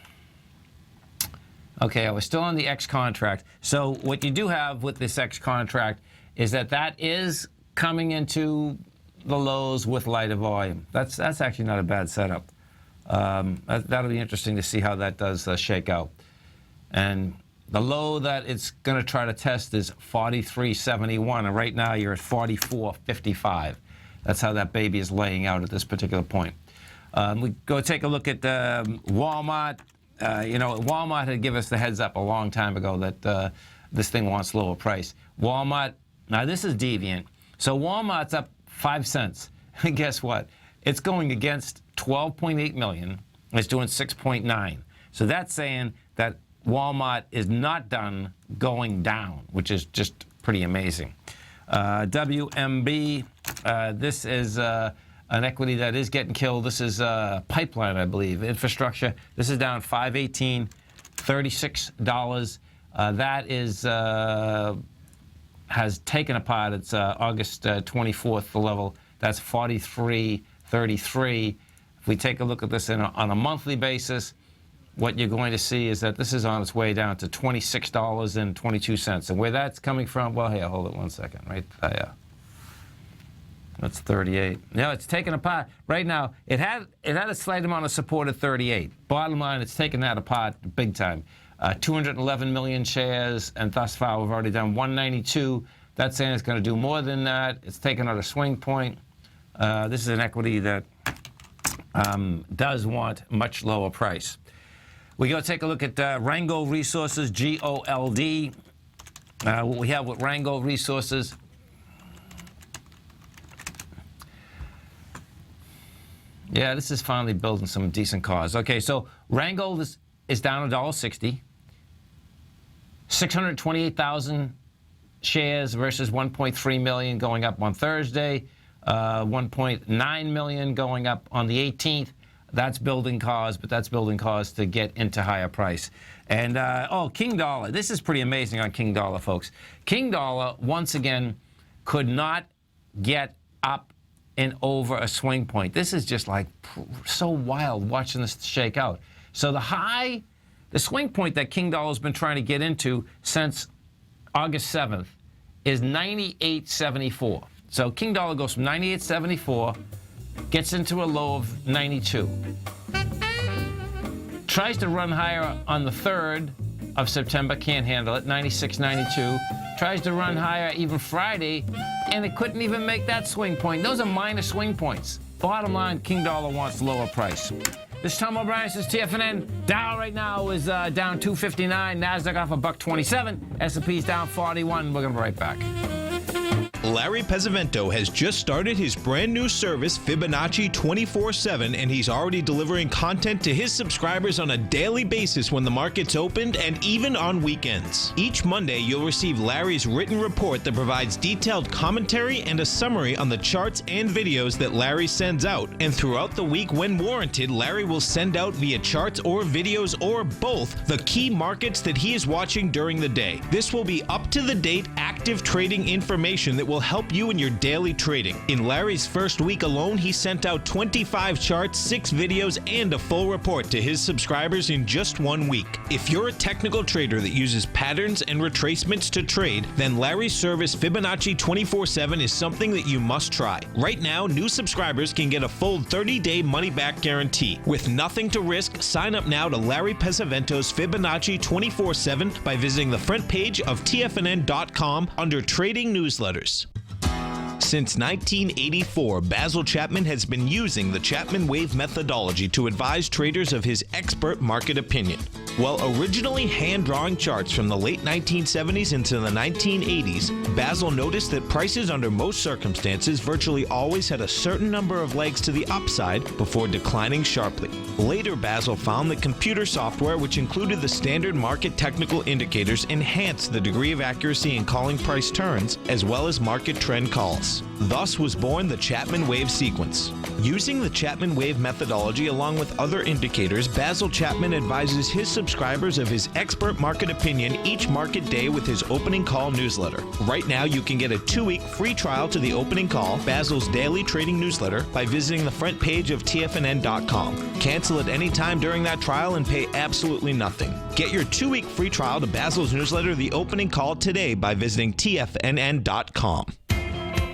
Okay, I was still on the X contract. So what you do have with this X contract is that that is coming into the lows with lighter volume. That's actually not a bad setup. That'll be interesting to see how that does shake out. And the low that it's going to try to test is 43.71, and right now you're at 44.55. That's how that baby is laying out at this particular point. We go take a look at Walmart. You know, Walmart had given us the heads up a long time ago that this thing wants lower price. Walmart, now this is deviant. So Walmart's up 5 cents. And guess what? It's going against 12.8 million. It's doing 6.9. So that's saying that Walmart is not done going down, which is just pretty amazing. WMB, this is an equity that is getting killed. This is pipeline, I believe, infrastructure. This is down 518, $36. That is has taken apart. It's August 24th, the level. That's 43.33. If we take a look at this on a monthly basis, what you're going to see is that this is on its way down to $26.22. And where that's coming from, well, here, hold it 1 second, right there. That's 38. No, it's taken apart. Right now, it had a slight amount of support at 38. Bottom line, it's taken that apart big time. 211 million shares, and thus far we've already done 192. That's saying it's going to do more than that. It's taken out a swing point. This is an equity that does want much lower price. We go take a look at Rango Resources, GOLD. What we have with Rango Resources. Yeah, this is finally building some decent cause. Okay, so Rango is down $1.60. 628,000 shares versus 1.3 million going up on Thursday. 1.9 million going up on the 18th. That's building cause, but that's building cause to get into higher price. And, King Dollar. This is pretty amazing on King Dollar, folks. King Dollar, once again, could not get up and over a swing point. This is just like so wild watching this shake out. So the swing point that King Dollar has been trying to get into since August 7th is 98.74. So King Dollar goes from 98.74, gets into a low of 92. Tries to run higher on the 3rd of September, can't handle it, 96.92. Tries to run higher even Friday, and it couldn't even make that swing point. Those are minor swing points. Bottom line, King Dollar wants lower price. This is Tom O'Brien, this is TFNN. Dow right now is down 259. NASDAQ off $127. S&P's down 41. We're going to be right back. Larry Pesavento has just started his brand new service, Fibonacci 24/7, and he's already delivering content to his subscribers on a daily basis when the market's opened and even on weekends. Each Monday, you'll receive Larry's written report that provides detailed commentary and a summary on the charts and videos that Larry sends out. And throughout the week, when warranted, Larry will send out via charts or videos or both the key markets that he is watching during the day. This will be up-to-the-date, active trading information that will help you in your daily trading. In Larry's first week alone, he sent out 25 charts, 6 videos, and a full report to his subscribers in just 1 week. If you're a technical trader that uses patterns and retracements to trade, then Larry's service Fibonacci 24/7 is something that you must try. Right now, new subscribers can get a full 30-day money-back guarantee. With nothing to risk, sign up now to Larry Pesavento's Fibonacci 24/7 by visiting the front page of TFNN.com under Trading Newsletters. Since 1984, Basil Chapman has been using the Chapman Wave methodology to advise traders of his expert market opinion. While originally hand-drawing charts from the late 1970s into the 1980s, Basil noticed that prices under most circumstances virtually always had a certain number of legs to the upside before declining sharply. Later, Basil found that computer software, which included the standard market technical indicators, enhanced the degree of accuracy in calling price turns, as well as market trend calls. Thus was born the Chapman Wave sequence. Using the Chapman Wave methodology along with other indicators, Basil Chapman advises his subscribers of his expert market opinion each market day with his opening call newsletter. Right now, you can get a 2-week free trial to the opening call, Basil's daily trading newsletter, by visiting the front page of TFNN.com. Cancel at any time during that trial and pay absolutely nothing. Get your 2-week free trial to Basil's newsletter, The Opening Call, today by visiting TFNN.com.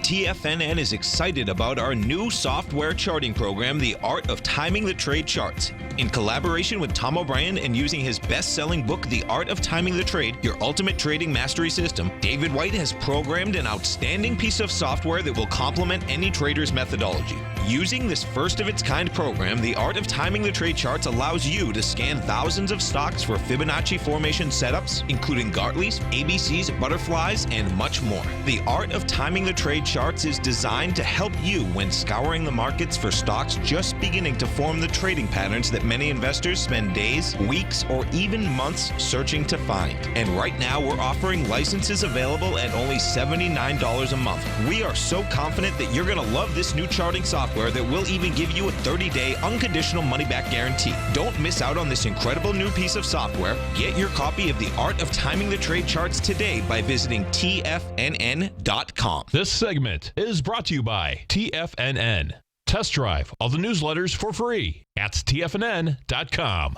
TFNN is excited about our new software charting program, The Art of Timing the Trade Charts. In collaboration with Tom O'Brien and using his best-selling book, The Art of Timing the Trade, Your Ultimate Trading Mastery System, David White has programmed an outstanding piece of software that will complement any trader's methodology. Using this first-of-its-kind program, The Art of Timing the Trade Charts allows you to scan thousands of stocks for Fibonacci formation setups, including Gartley's, ABC's, butterflies, and much more. The Art of Timing the Trade Charts is designed to help you when scouring the markets for stocks just beginning to form the trading patterns that many investors spend days, weeks, or even months searching to find. And right now, we're offering licenses available at only $79 a month. We are so confident that you're going to love this new charting software that will even give you a 30-day unconditional money-back guarantee. Don't miss out on this incredible new piece of software. Get your copy of The Art of Timing the Trade Charts today by visiting TFNN.com. This segment is brought to you by TFNN. Test drive all the newsletters for free at TFNN.com.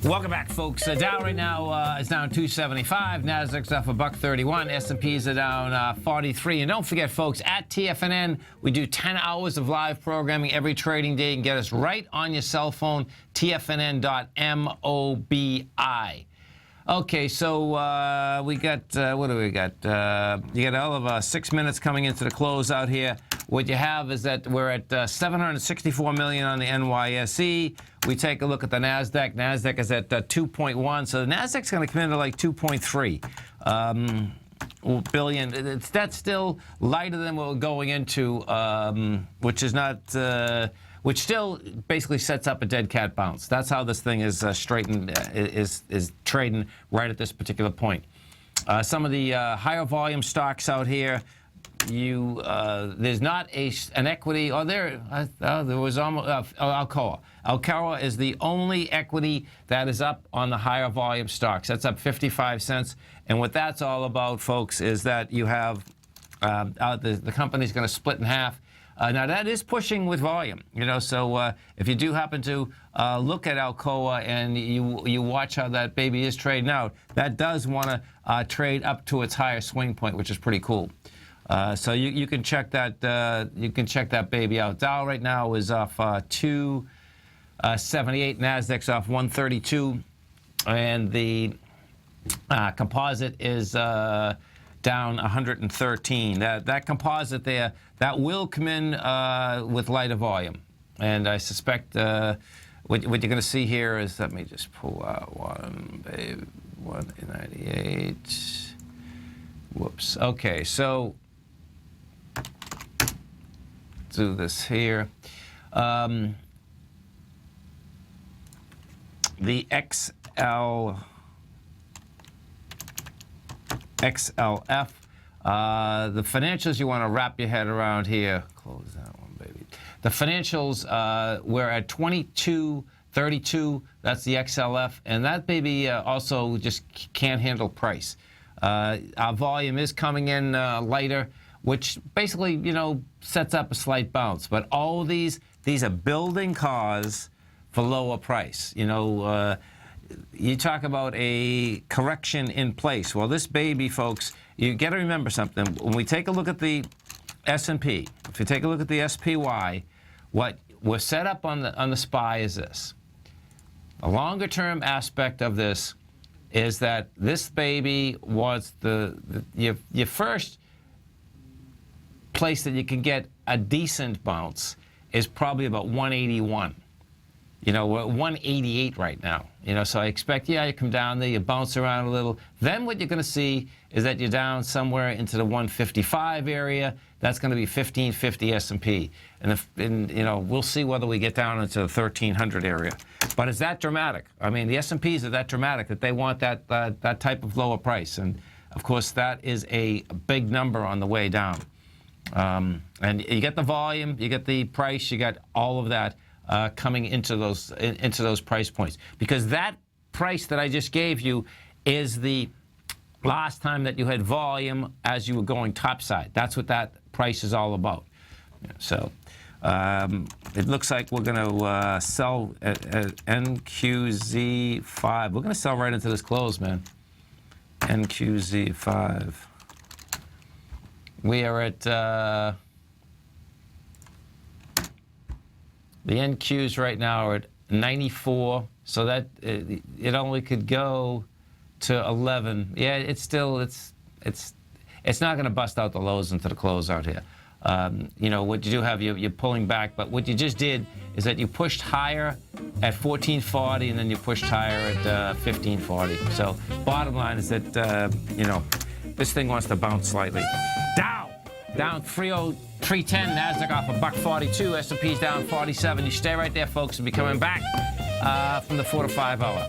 Welcome back, folks. Dow right now is down 275. Nasdaq's off $131. S&Ps are down 43. And don't forget, folks, at TFNN, we do 10 hours of live programming every trading day. You can get us right on your cell phone, TFNN.mobi. Okay, so we got, what do we got? You got all of 6 minutes coming into the close out here. What you have is that we're at 764 million on the NYSE. We take a look at the NASDAQ. NASDAQ is at 2.1, so the NASDAQ's going to come into like 2.3 billion. That's still lighter than what we're going into, which is not... which still basically sets up a dead cat bounce. That's how this thing is straightened, is trading right at this particular point. Some of the higher volume stocks out here, there's not an equity, there was almost Alcoa. Alcoa is the only equity that is up on the higher volume stocks. That's up 55 cents. And what that's all about, folks, is that you have the company's going to split in half. Now, that is pushing with volume, so if you do happen to look at Alcoa and you watch how that baby is trading out, that does want to trade up to its higher swing point, which is pretty cool. So you can check that baby out. Dow right now is off 78. Nasdaq's off 132. And the composite is down 113. That composite there, that will come in with lighter volume. And I suspect what you're going to see here is, let me just pull out 198. Whoops. Okay, so do this here. The XLF, the financials you want to wrap your head around here. Close that one, baby. The financials, we're at 22.32. That's the XLF, and that baby also just can't handle price. Our volume is coming in lighter, which basically, sets up a slight bounce. But all of these are building cause for lower price. You talk about a correction in place. Well, this baby, folks, you got to remember something. When we take a look at the S&P, if you take a look at the SPY, what we're set up on the SPY is this. A longer-term aspect of this is that this baby was your first place that you can get a decent bounce is probably about 181. We're at 188 right now. So I expect, you come down there, you bounce around a little. Then what you're going to see is that you're down somewhere into the 155 area. That's going to be 1550 S&P. And we'll see whether we get down into the 1300 area. But it's that dramatic. I mean, the S&Ps are that dramatic that they want that type of lower price. And, of course, that is a big number on the way down. And you get the volume, you get the price, you got all of that coming into those price points. Because that price that I just gave you is the last time that you had volume as you were going topside. That's what that price is all about. So it looks like we're going to sell at NQZ5. We're going to sell right into this close, man. NQZ5. We are at the NQs right now are at 94, so that it only could go to 11. Yeah, it's not going to bust out the lows into the close out here. What you do have, you're pulling back, but what you just did is that you pushed higher at 1440 and then you pushed higher at 1540. So bottom line is that this thing wants to bounce slightly. Down 310, Nasdaq off $1.42, S&P's down 47. You stay right there, folks, and be coming back from the 4 to 5 hour.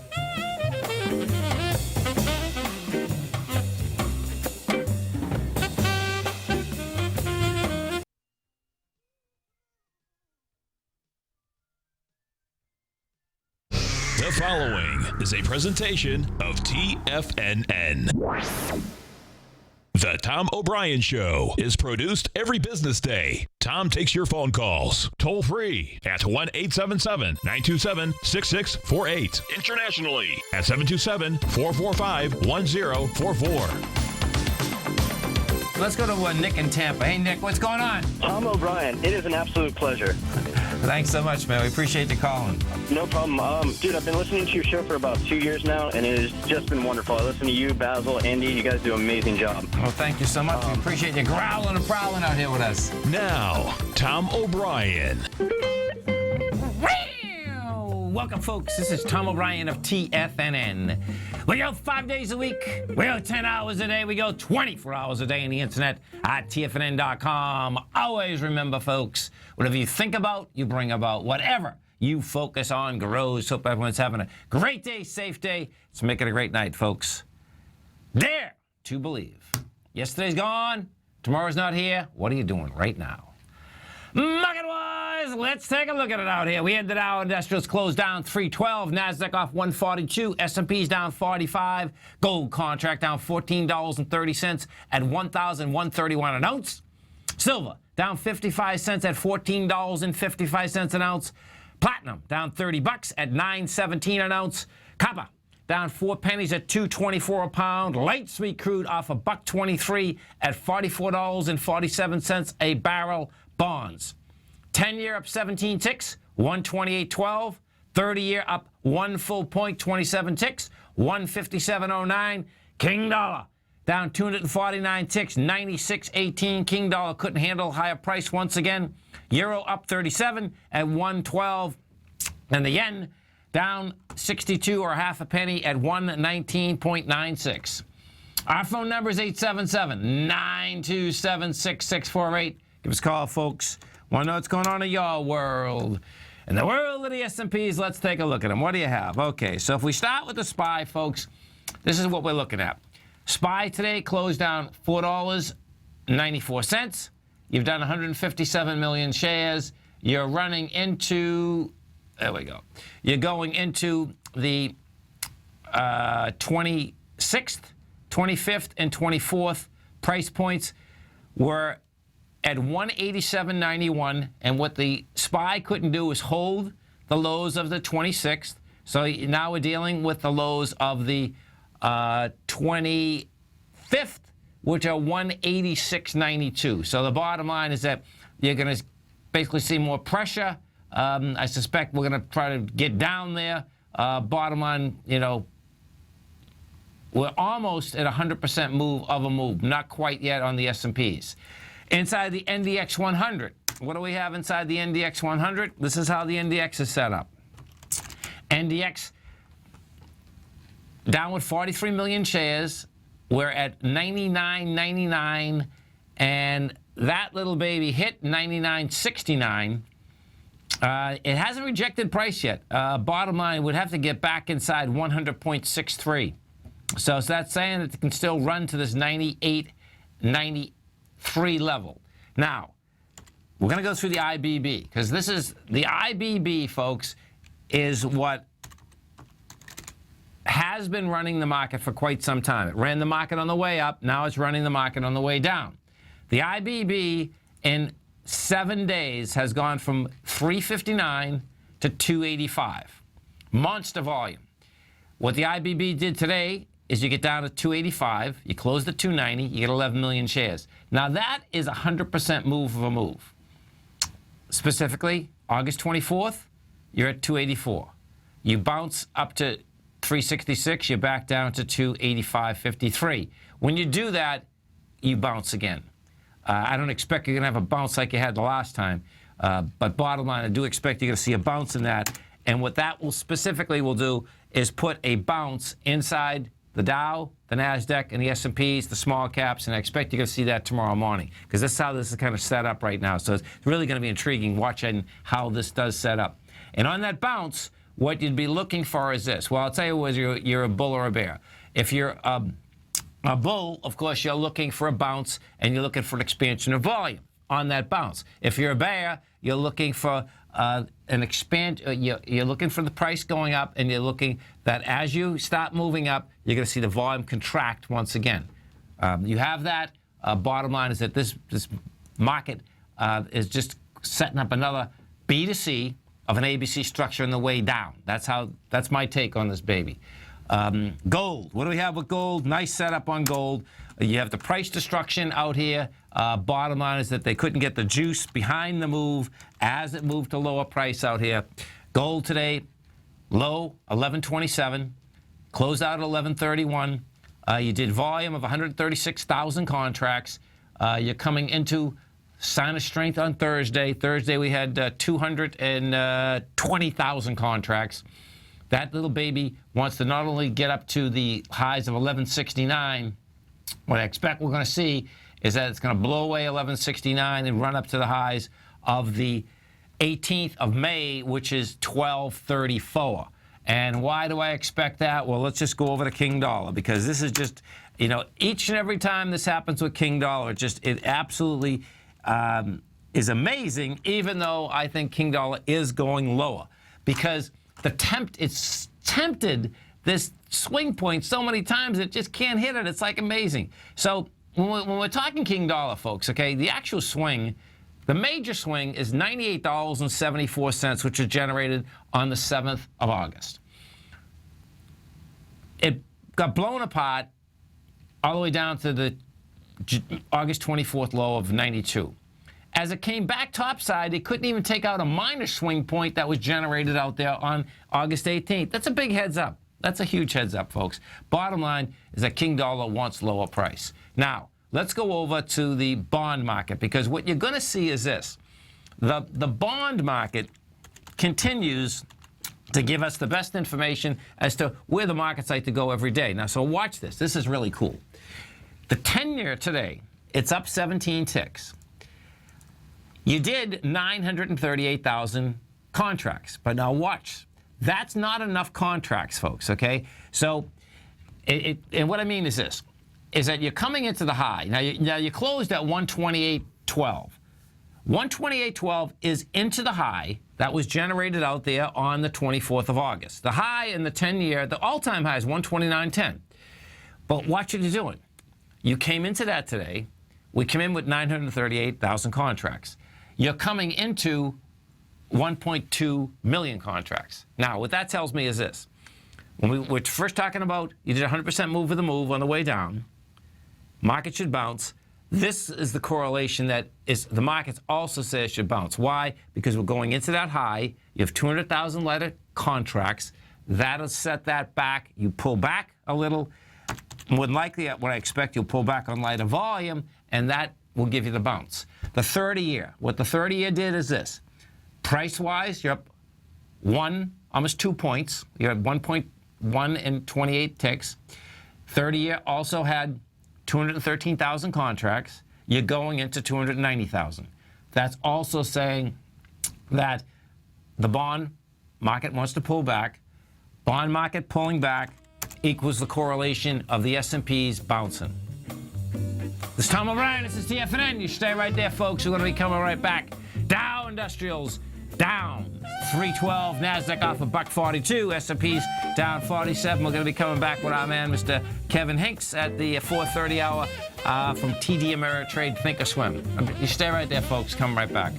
The following is a presentation of TFNN. The Tom O'Brien Show is produced every business day. Tom takes your phone calls toll free at 1-877-927-6648. Internationally at 727-445-1044. Let's go to Nick in Tampa. Hey, Nick, what's going on? Tom O'Brien, it is an absolute pleasure. Thanks so much, man. We appreciate you calling. No problem. Dude, I've been listening to your show for about 2 years now, and it has just been wonderful. I listen to you, Basil, Andy. You guys do an amazing job. Well, thank you so much. We appreciate you growling and prowling out here with us. Now, Tom O'Brien. Welcome, folks. This is Tom O'Brien of TFNN. We go 5 days a week. We go 10 hours a day. We go 24 hours a day on the internet at TFNN.com. Always remember, folks, whatever you think about, you bring about. Whatever you focus on grows. Hope everyone's having a great day, safe day. Let's make it a great night, folks. Dare to believe. Yesterday's gone. Tomorrow's not here. What are you doing right now? Market-wise, let's take a look at it out here. We ended our industrials closed down 312, Nasdaq off 142, S&P's down 45, gold contract down $14.30 at 1,131 an ounce. Silver down 55 cents at $14.55 an ounce. Platinum down 30 bucks at $9.17 an ounce. Copper down 4 pennies at $2.24 a pound. Light sweet crude off $1.23 at $44.47 a barrel. Bonds, 10-year up 17 ticks, 128.12. 30-year up 1 full point, 27 ticks, 157.09. King dollar down 249 ticks, 96.18. King dollar couldn't handle higher price once again. Euro up 37 at 112. And the yen down 62 or half a penny at 119.96. Our phone number is 877-927-6648. Give us a call, folks. Want to know what's going on in your world? In the world of the S&Ps, let's take a look at them. What do you have? Okay, so if we start with the SPY, folks, this is what we're looking at. SPY today closed down $4.94. You've done 157 million shares. You're running into, there we go. You're going into the 26th, 25th, and 24th price points were at 187.91, and what the SPY couldn't do is hold the lows of the 26th. So now we're dealing with the lows of the 25th, which are 186.92. So the bottom line is that you're going to basically see more pressure. I suspect we're going to try to get down there. Bottom line, you know, we're almost at 100% move of a move, not quite yet on the S&Ps. Inside the NDX 100, what do we have inside the NDX 100? This is how the NDX is set up. NDX down with 43 million shares. We're at 99.99, and that little baby hit 99.69. It hasn't rejected price yet. Bottom line, would have to get back inside 100.63. So that's saying that it can still run to this 98.93 level. Now, we're going to go through the IBB, because this is the IBB, folks, is what has been running the market for quite some time. It ran the market on the way up. Now it's running the market on the way down. The IBB in 7 days has gone from 359 to 285. Monster volume. What the IBB did today is you get down to 285, you close the 290, you get 11 million shares. Now that is 100% move of a move. Specifically, August 24th, you're at 284. You bounce up to 366, you're back down to 285.53. When you do that, you bounce again. I don't expect you're going to have a bounce like you had the last time, but bottom line, I do expect you're going to see a bounce in that. And what that will specifically will do is put a bounce inside the Dow, the NASDAQ, and the S&Ps, the small caps, and I expect you're going to see that tomorrow morning, because that's how this is kind of set up right now. So it's really going to be intriguing watching how this does set up. And on that bounce, what you'd be looking for is this. Well, I'll tell you whether you're a bull or a bear. If you're a bull, of course, you're looking for a bounce, and you're looking for an expansion of volume on that bounce. If you're a bear, you're looking for you're looking for the price going up, and you're looking that as you start moving up, you're going to see the volume contract once again. You have that. Bottom line is that this market is just setting up another B to C of an ABC structure on the way down. That's my take on this baby. Gold. What do we have with gold? Nice setup on gold. You have the price destruction out here. Bottom line is that they couldn't get the juice behind the move as it moved to lower price out here. Gold today, low 1127, closed out at 1131. You did volume of 136,000 contracts. You're coming into sign of strength on Thursday. Thursday we had 220,000 contracts. That little baby wants to not only get up to the highs of 1169, what I expect we're going to see is that it's going to blow away 1169 and run up to the highs of the 18th of May, which is 1234. And why do I expect that? Well, let's just go over to King Dollar, because this is just, you know, each and every time this happens with King Dollar, it absolutely is amazing, even though I think King Dollar is going lower, because it's tempted this swing point so many times it just can't hit it. It's like amazing. So when we're talking King Dollar, folks, okay, the actual swing, the major swing is $98.74, which was generated on the 7th of August. It got blown apart all the way down to the August 24th low of 92. As it came back topside, they couldn't even take out a minor swing point that was generated out there on August 18th. That's a big heads up. That's a huge heads up, folks. Bottom line is that King Dollar wants lower price. Now, let's go over to the bond market, because what you're going to see is this. The bond market continues to give us the best information as to where the markets like to go every day. Now, so watch this. This is really cool. The 10-year today, it's up 17 ticks. You did 938,000 contracts, but now watch. That's not enough contracts, folks, okay? So, and what I mean is this, is that you're coming into the high. Now you closed at 128.12. 128.12 is into the high that was generated out there on the 24th of August. The high in the 10-year, the all-time high is 129.10. But watch what you're doing. You came into that today. We came in with 938,000 contracts. You're coming into 1.2 million contracts. Now, what that tells me is this. When we were first talking about you did 100% move with the move on the way down, market should bounce. This is the correlation that is the markets also say it should bounce. Why? Because we're going into that high. You have 200,000 letter contracts. That'll set that back. You pull back a little. More than likely, what I expect, you'll pull back on lighter volume, and that will give you the bounce. The 30-year. What the 30-year did is this. Price-wise, you're up almost 2 points. You're at 1.1 and 28 ticks. 30-year also had 213,000 contracts. You're going into 290,000. That's also saying that the bond market wants to pull back. Bond market pulling back equals the correlation of the S&Ps bouncing. This is Tom O'Brien. This is TFNN. You stay right there, folks. We're going to be coming right back. Dow Industrials down 312. NASDAQ off a $142. S&Ps down 47. We're going to be coming back with our man, Mr. Kevin Hinks, at the 4:30 hour from TD Ameritrade Thinkorswim. You stay right there, folks. Come right back.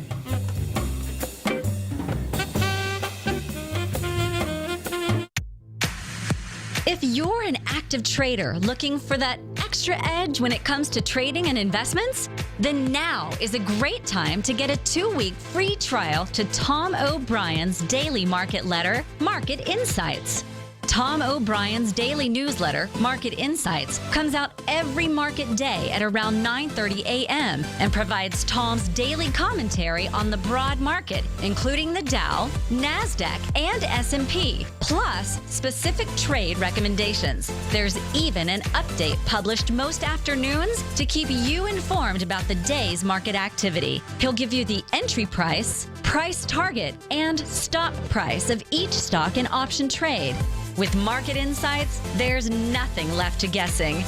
If you're an active trader looking for that extra edge when it comes to trading and investments, then now is a great time to get a 2-week free trial to Tom O'Brien's daily market letter, Market Insights. Tom O'Brien's daily newsletter, Market Insights, comes out every market day at around 9:30 a.m. and provides Tom's daily commentary on the broad market, including the Dow, NASDAQ, and S&P, plus specific trade recommendations. There's even an update published most afternoons to keep you informed about the day's market activity. He'll give you the entry price, price target, and stop price of each stock and option trade. With Market Insights, there's nothing left to guessing.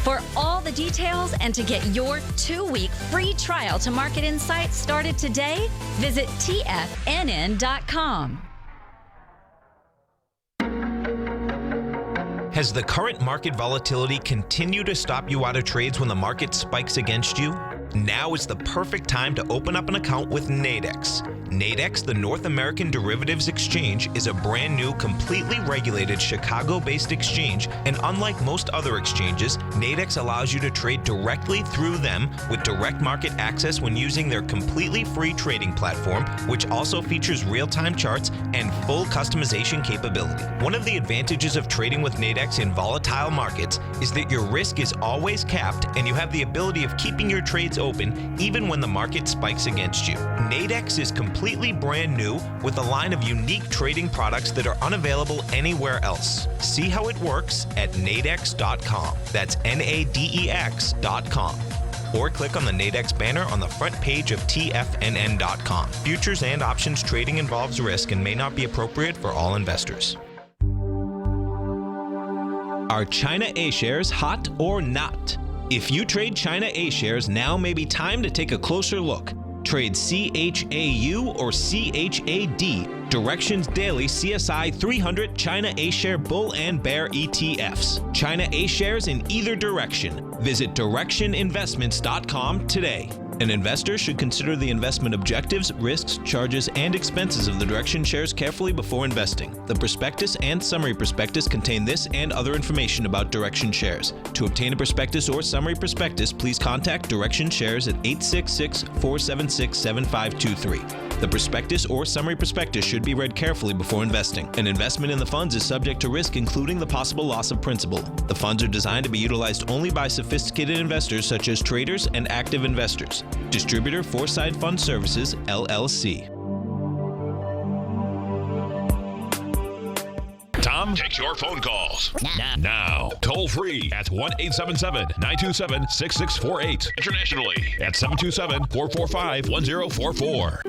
For all the details and to get your 2-week free trial to Market Insights started today, visit TFNN.com. Has the current market volatility continued to stop you out of trades when the market spikes against you? Now is the perfect time to open up an account with Nadex. Nadex, the North American Derivatives Exchange, is a brand new, completely regulated Chicago-based exchange, and unlike most other exchanges, Nadex allows you to trade directly through them with direct market access when using their completely free trading platform, which also features real-time charts and full customization capability. One of the advantages of trading with Nadex in volatile markets is that your risk is always capped and you have the ability of keeping your trades open even when the market spikes against you. Nadex is completely brand new with a line of unique trading products that are unavailable anywhere else. See how it works at nadex.com. That's NADEX.com. Or click on the Nadex banner on the front page of TFNN.com. Futures and options trading involves risk and may not be appropriate for all investors. Are China A-shares hot or not? If you trade China A-shares, now may be time to take a closer look. Trade CHAU or CHAD, Directions Daily CSI 300 China A-share Bull and Bear ETFs. China A-shares in either direction. Visit directioninvestments.com today. An investor should consider the investment objectives, risks, charges, and expenses of the Direction shares carefully before investing. The prospectus and summary prospectus contain this and other information about Direction shares. To obtain a prospectus or summary prospectus, please contact Direction Shares at 866-476-7523. The prospectus or summary prospectus should be read carefully before investing. An investment in the funds is subject to risk, including the possible loss of principal. The funds are designed to be utilized only by sophisticated investors such as traders and active investors. Distributor Foreside Fund Services, LLC. Tom takes your phone calls now. Toll free at 1-877-927-6648. Internationally at 727-445-1044.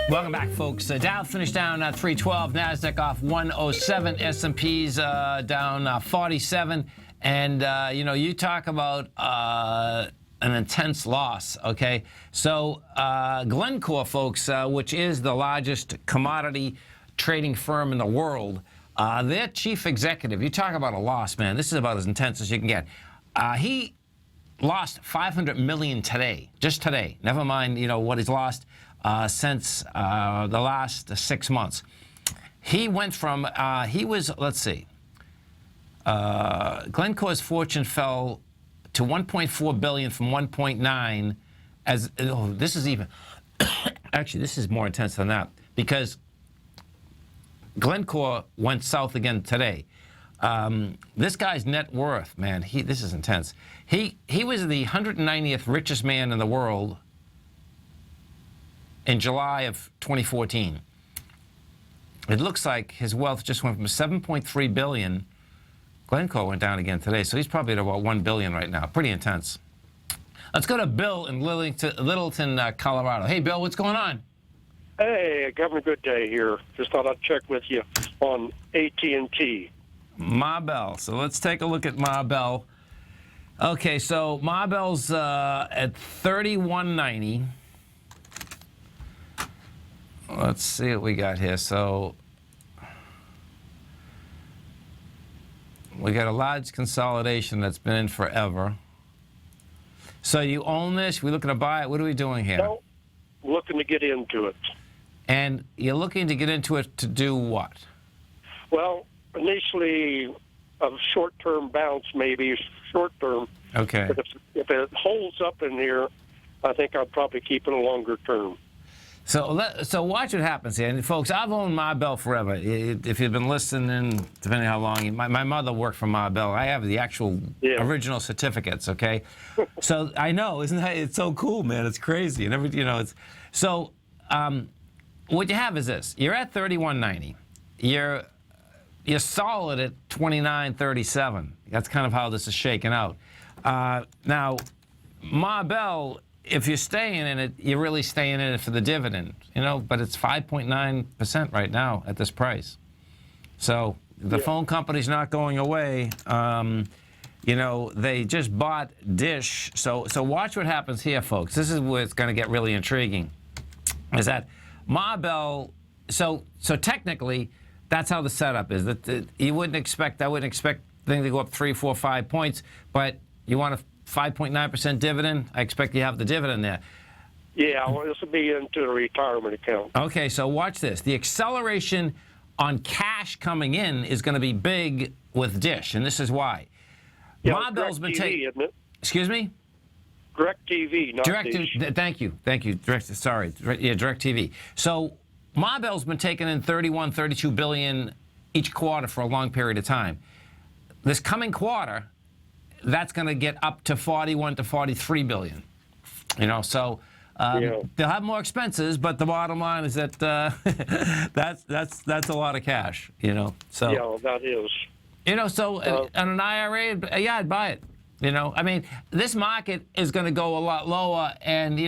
Welcome back, folks. Dow finished down 312, NASDAQ off 107, S&P's down 47. And, you talk about an intense loss, okay? So Glencore, folks, which is the largest commodity trading firm in the world, their chief executive, you talk about a loss, man. This is about as intense as you can get. He lost $500 million today, just today. Never mind, what he's lost since the last 6 months. He went from, let's see, Glencore's fortune fell to $1.4 billion from $1.9 this is even, actually, this is more intense than that because Glencore went south again today. This guy's net worth, man, this is intense. He was the 190th richest man in the world in July of 2014. It looks like his wealth just went from $7.3 billion. Glencore went down again today, so he's probably at about $1 billion right now. Pretty intense. Let's go to Bill in Littleton, Colorado. Hey, Bill, what's going on? Hey, having a good day here. Just thought I'd check with you on AT&T. Ma Bell. So let's take a look at Ma Bell. Okay, so Ma Bell's at $31.90. Let's see what we got here. So we got a large consolidation that's been in forever. So you own this? We're looking to buy it? What are we doing here? No, looking to get into it. And you're looking to get into it to do what? Well, initially a short-term bounce, maybe short-term. Okay. But if it holds up in here, I think I'd probably keep it a longer term. So watch what happens here. And folks, I've owned Ma Bell forever. If you've been listening, depending how long, my mother worked for Ma Bell. I have the actual original certificates, okay? So I know, isn't that, it's so cool, man. It's crazy. And it's, so what you have is this. You're at $31.90. You're solid at $29.37. That's kind of how this is shaking out. Now, Ma Bell, if you're staying in it, you're really staying in it for the dividend, but it's 5.9% right now at this price. So the phone company's not going away. They just bought Dish. So watch what happens here, folks. This is where it's going to get really intriguing, is that Ma Bell, so technically, that's how the setup is. That I wouldn't expect things to go up 3, 4, 5 points, but you want a 5.9% dividend. I expect you have the dividend there. Yeah, well, this will be into the retirement account. Okay, so watch this. The acceleration on cash coming in is going to be big with Dish, and this is why. Yeah, Ma Bell's been taking. Excuse me? DirecTV, not Dish. Thank you. DirecTV. So Ma Bell's been taking in $32 billion each quarter for a long period of time. This coming quarter, that's going to get up to $41 to $43 billion. So they'll have more expenses, but the bottom line is that that's a lot of cash. So yeah, that is. So on an IRA, yeah, I'd buy it. This market is going to go a lot lower, and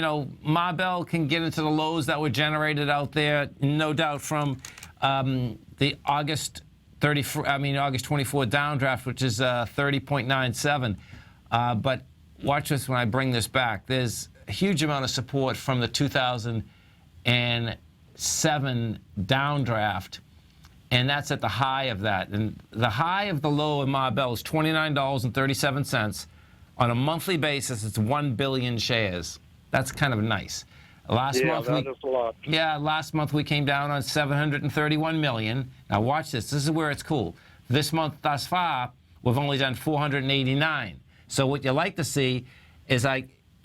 Ma Bell can get into the lows that were generated out there, no doubt from the August 24 downdraft, which is 30.97. But watch this when I bring this back. There's a huge amount of support from the 2007 downdraft, and that's at the high of that. And the high of the low in Ma Bell is $29.37. On a monthly basis, it's 1 billion shares. That's kind of nice. Last month that is a lot. Yeah, last month we came down on 731 million. Now watch this. This is where it's cool. This month thus far, we've only done 489. So what you like to see is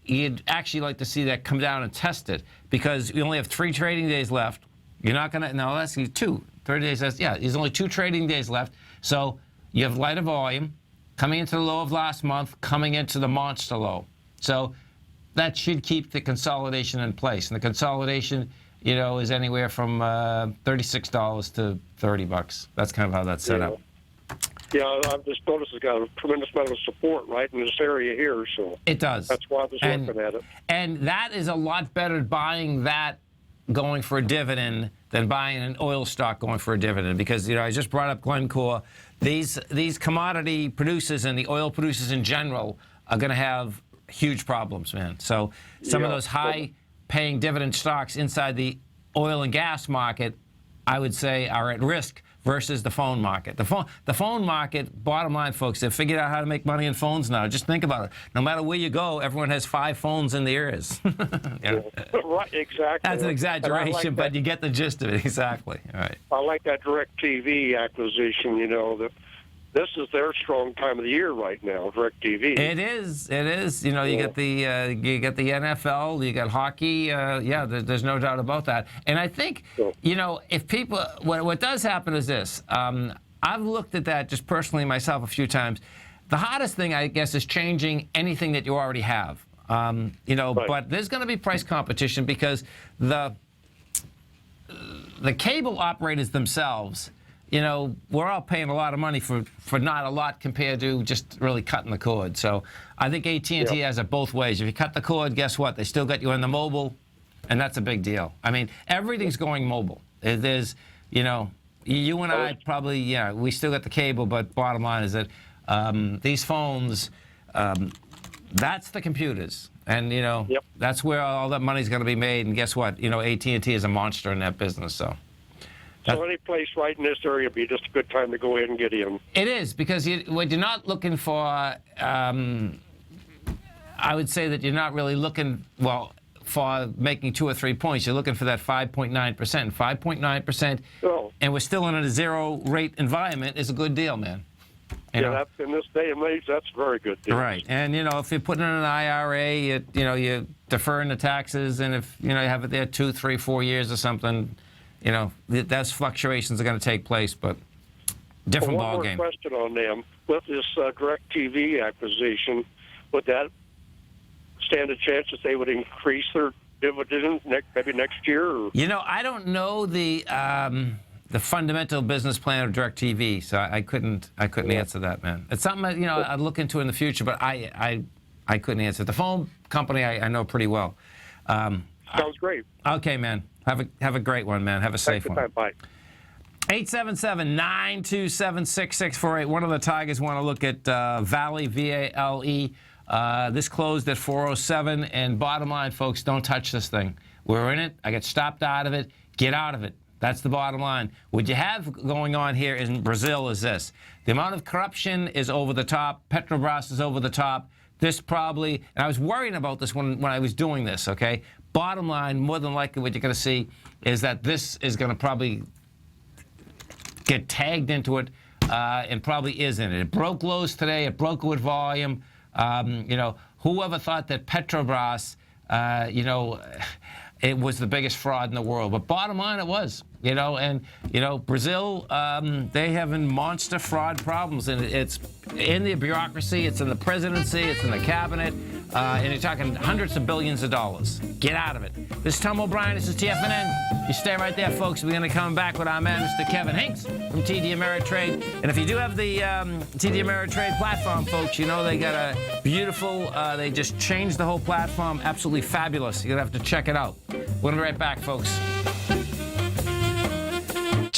you'd actually like to see that come down and test it, because you only have 3 trading days left. You're not going to, no, that's 2. 30 days, there's only 2 trading days left. So you have lighter volume coming into the low of last month, coming into the monster low. So that should keep the consolidation in place. And the consolidation, is anywhere from $36 to $30. That's kind of how that's set up. Yeah, I've just noticed it's got a tremendous amount of support right in this area here. So it does. That's why I was looking at it. And that is a lot better buying that going for a dividend than buying an oil stock going for a dividend, because I just brought up Glencore. These commodity producers and the oil producers in general are going to have huge problems, man. So some of those high-paying dividend stocks inside the oil and gas market, I would say, are at risk versus the phone market. The phone market, bottom line, folks, they've figured out how to make money in phones now. Just think about it. No matter where you go, everyone has 5 phones in their ears. Right, exactly. That's an exaggeration, like but you get the gist of it. Exactly. All right. I like that DirecTV acquisition, this is their strong time of the year right now, DirecTV. It is. You get the NFL, you got hockey. There's no doubt about that. And I think, if people, what does happen is this. I've looked at that just personally myself a few times. The hardest thing, I guess, is changing anything that you already have. Right. But there's going to be price competition, because the cable operators themselves, we're all paying a lot of money for not a lot compared to just really cutting the cord. So I think AT&T has it both ways. If you cut the cord, guess what? They still got you in the mobile, and that's a big deal. I mean, everything's going mobile. There's, you and I probably, we still got the cable, but bottom line is that these phones, that's the computers. And, that's where all that money's going to be made. And guess what? AT&T is a monster in that business, so. So any place right in this area would be just a good time to go ahead and get in. It is, because what you're not looking for, I would say that you're not really looking, for making 2 or 3 points. You're looking for that 5.9%. 5.9%, and we're still in a zero-rate environment, is a good deal, man. That's, in this day and age, that's a very good deal. Right. And, if you're putting in an IRA, you're deferring the taxes, and if, you have it there 2, 3, 4 years or something, those fluctuations are going to take place, but different ball game. One more question on them. With this DirecTV acquisition, would that stand a chance that they would increase their dividend maybe next year? Or? I don't know the fundamental business plan of DirecTV, so I couldn't answer that, man. It's something I'd look into in the future, but I couldn't answer. The phone company I know pretty well. Sounds great. Okay, man. Have a great one, man. Have a safe one. Bye. 877-927-6648. One of the Tigers want to look at Valley, V-A-L-E. This closed at 407. And bottom line, folks, don't touch this thing. We're in it. I get stopped out of it. Get out of it. That's the bottom line. What you have going on here in Brazil is this. The amount of corruption is over the top. Petrobras is over the top. This probably, and I was worrying about this when I was doing this, okay? Bottom line, more than likely what you're going to see is that this is going to probably get tagged into it and probably is in it. It broke lows today. It broke with volume. Whoever thought that Petrobras, it was the biggest fraud in the world. But bottom line, it was. Brazil, they have monster fraud problems, and it's in the bureaucracy, it's in the presidency, it's in the cabinet, and you're talking hundreds of billions of dollars. Get out of it. This is Tom O'Brien. This is TFNN. You stay right there, folks. We're going to come back with our man, Mr. Kevin Hinks from TD Ameritrade. And if you do have the TD Ameritrade platform, folks, they got a beautiful, they just changed the whole platform. Absolutely fabulous. You're going to have to check it out. We'll be right back, folks.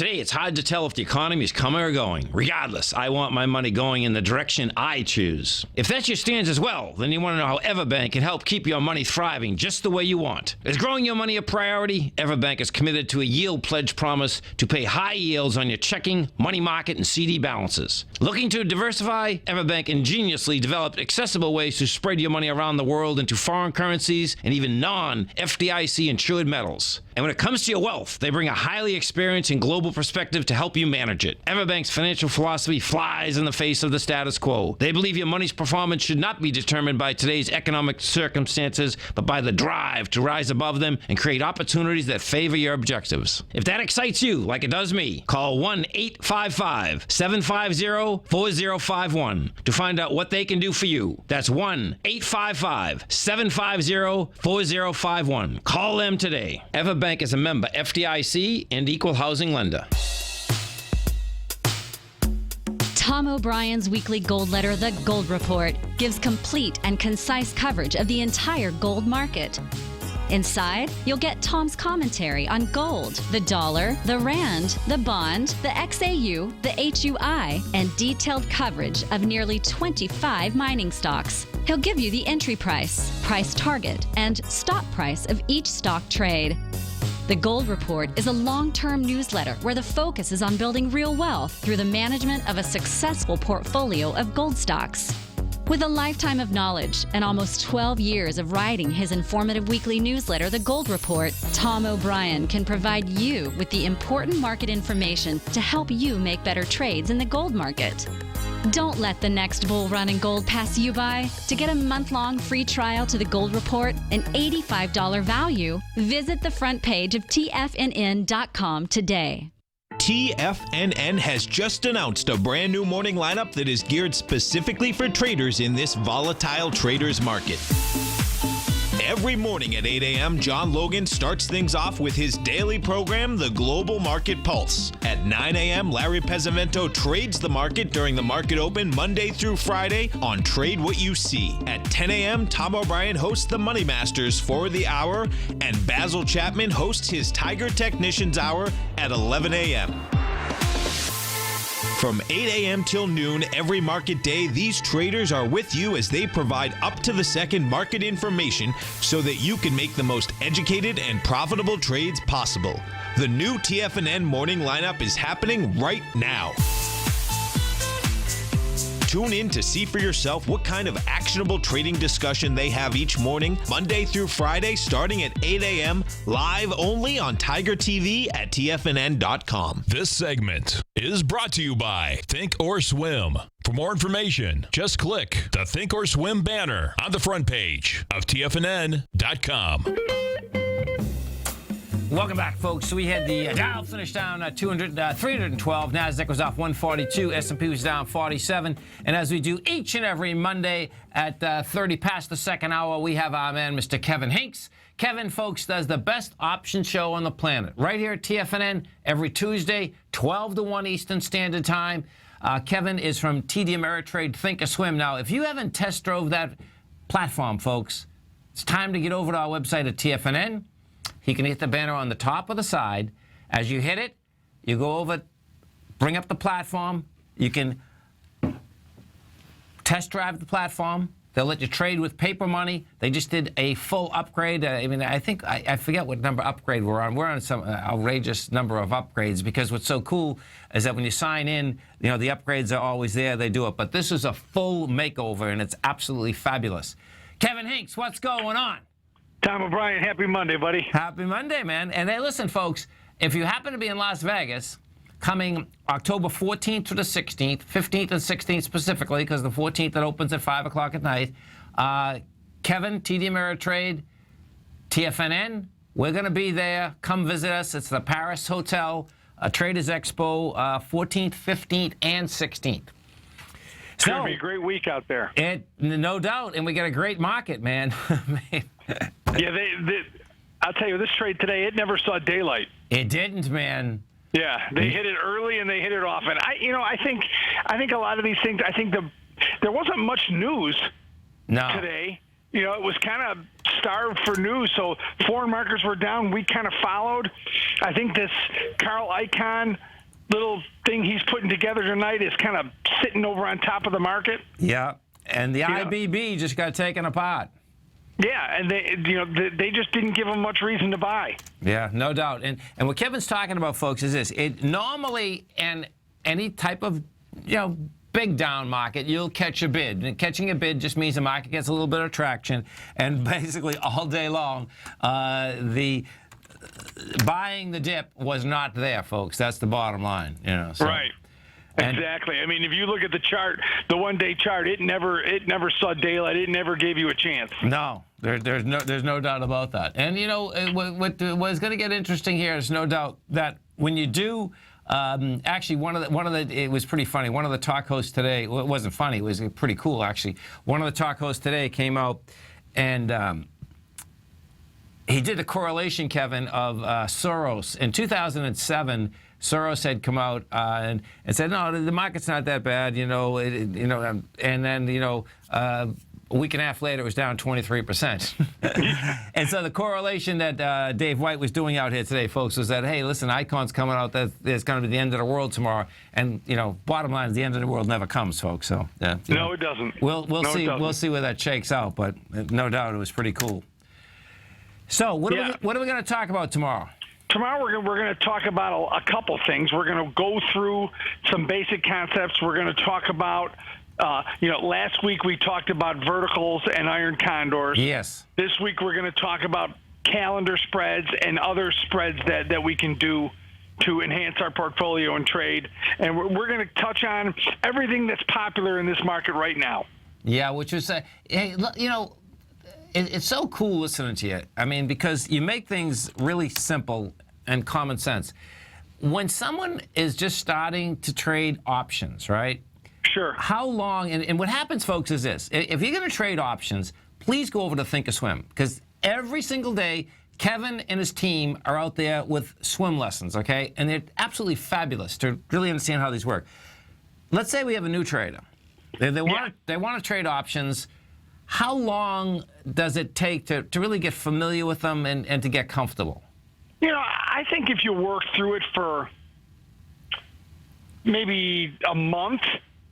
Today, it's hard to tell if the economy is coming or going. Regardless, I want my money going in the direction I choose. If that's your stance as well, then you want to know how Everbank can help keep your money thriving just the way you want. Is growing your money a priority? Everbank is committed to a yield pledge promise to pay high yields on your checking, money market, and CD balances. Looking to diversify? Everbank ingeniously developed accessible ways to spread your money around the world into foreign currencies and even non-FDIC insured metals. And when it comes to your wealth, they bring a highly experienced and global perspective to help you manage it. Everbank's financial philosophy flies in the face of the status quo. They believe your money's performance should not be determined by today's economic circumstances, but by the drive to rise above them and create opportunities that favor your objectives. If that excites you, like it does me, call 1-855-750-4051 to find out what they can do for you. That's 1-855-750-4051. Call them today. Everbank is a member FDIC and equal housing lender. Tom O'Brien's weekly gold letter, The Gold Report, gives complete and concise coverage of the entire gold market. Inside, you'll get Tom's commentary on gold, the dollar, the rand, the bond, the XAU, the HUI, and detailed coverage of nearly 25 mining stocks. He'll give you the entry price, price target, and stop price of each stock trade. The Gold Report is a long-term newsletter where the focus is on building real wealth through the management of a successful portfolio of gold stocks. With a lifetime of knowledge and almost 12 years of writing his informative weekly newsletter, The Gold Report, Tom O'Brien can provide you with the important market information to help you make better trades in the gold market. Don't let the next bull run in gold pass you by. To get a month-long free trial to The Gold Report, an $85 value, visit the front page of TFNN.com today. TFNN has just announced a brand new morning lineup that is geared specifically for traders in this volatile traders market. Every morning at 8 a.m., John Logan starts things off with his daily program, The Global Market Pulse. At 9 a.m., Larry Pesavento trades the market during the market open Monday through Friday on Trade What You See. At 10 a.m., Tom O'Brien hosts the Money Masters for the hour, and Basil Chapman hosts his Tiger Technicians Hour at 11 a.m. From 8 a.m. till noon every market day, these traders are with you as they provide up-to-the-second market information so that you can make the most educated and profitable trades possible. The new TFNN morning lineup is happening right now. Tune in to see for yourself what kind of actionable trading discussion they have each morning, Monday through Friday, starting at 8 a.m., live only on Tiger TV at TFNN.com. This segment is brought to you by Think or Swim. For more information, just click the Think or Swim banner on the front page of TFNN.com. Welcome back, folks. So we had the Dow finish down 312. NASDAQ was off 142. S&P was down 47. And as we do each and every Monday at 30 past the second hour, we have our man, Mr. Kevin Hinks. Kevin, folks, does the best option show on the planet. Right here at TFNN every Tuesday, 12 to 1 Eastern Standard Time. Kevin is from TD Ameritrade Think or Swim. Now, if you haven't test drove that platform, folks, it's time to get over to our website at TFNN. He can hit the banner on the top or the side. As you hit it, you go over, bring up the platform. You can test drive the platform. They'll let you trade with paper money. They just did a full upgrade. I think, I forget what number upgrade we're on. We're on some outrageous number of upgrades because what's so cool is that when you sign in, the upgrades are always there. They do it. But this is a full makeover, and it's absolutely fabulous. Kevin Hinks, what's going on? Tom O'Brien, happy Monday, buddy. Happy Monday, man. And hey, listen, folks, if you happen to be in Las Vegas, coming October 14th to the 16th, 15th and 16th specifically, because the 14th it opens at 5 o'clock at night, Kevin, TD Ameritrade, TFNN, we're going to be there. Come visit us. It's the Paris Hotel, Traders Expo, 14th, 15th, and 16th. It's going to be a great week out there. No doubt. And we got a great market, man. Yeah, I'll tell you, this trade today, it never saw daylight. It didn't, man. Yeah, they hit it early and they hit it often. I think a lot of these things. I think there wasn't much news today. It was kind of starved for news. So foreign markets were down. We kind of followed. I think this Carl Icahn little thing he's putting together tonight is kind of sitting over on top of the market. Yeah, and the IBB just got taken apart. Yeah, and they just didn't give them much reason to buy. Yeah, no doubt. And what Kevin's talking about, folks, is this: it normally in any type of big down market, you'll catch a bid. And catching a bid just means the market gets a little bit of traction, and basically all day long, the buying the dip was not there, folks. That's the bottom line. So. Right. Exactly. I mean, if you look at the chart, the one-day chart, it never saw daylight. It never gave you a chance. No, there's no doubt about that. And what's going to get interesting here is no doubt that when you do. Actually, it was pretty funny. One of the talk hosts today, well, it wasn't funny, it was pretty cool, actually. One of the talk hosts today came out and he did a correlation, Kevin, of Soros. In 2007, Soros had come out and said, no, the market's not that bad, and then, a week and a half later, it was down 23%. And so the correlation that Dave White was doing out here today, folks, was that, hey, listen, Icon's coming out, that it's going to be the end of the world tomorrow. And, bottom line is the end of the world never comes, folks. So, no, it doesn't. We'll see. We'll see where that shakes out. But no doubt it was pretty cool. So what are we going to talk about tomorrow? Tomorrow we're going to talk about a couple things. We're going to go through some basic concepts. We're going to talk about last week we talked about verticals and iron condors. Yes. This week we're going to talk about calendar spreads and other spreads that we can do to enhance our portfolio and trade. And we're going to touch on everything that's popular in this market right now. Yeah, which is, it's so cool listening to you. I mean, because you make things really simple and common sense. When someone is just starting to trade options, right? Sure. How long, and what happens, folks, is this. If you're going to trade options, please go over to Thinkorswim, because every single day, Kevin and his team are out there with swim lessons, okay? And they're absolutely fabulous to really understand how these work. Let's say we have a new trader. They want to trade options. How long does it take to really get familiar with them and to get comfortable? I think if you work through it for maybe a month,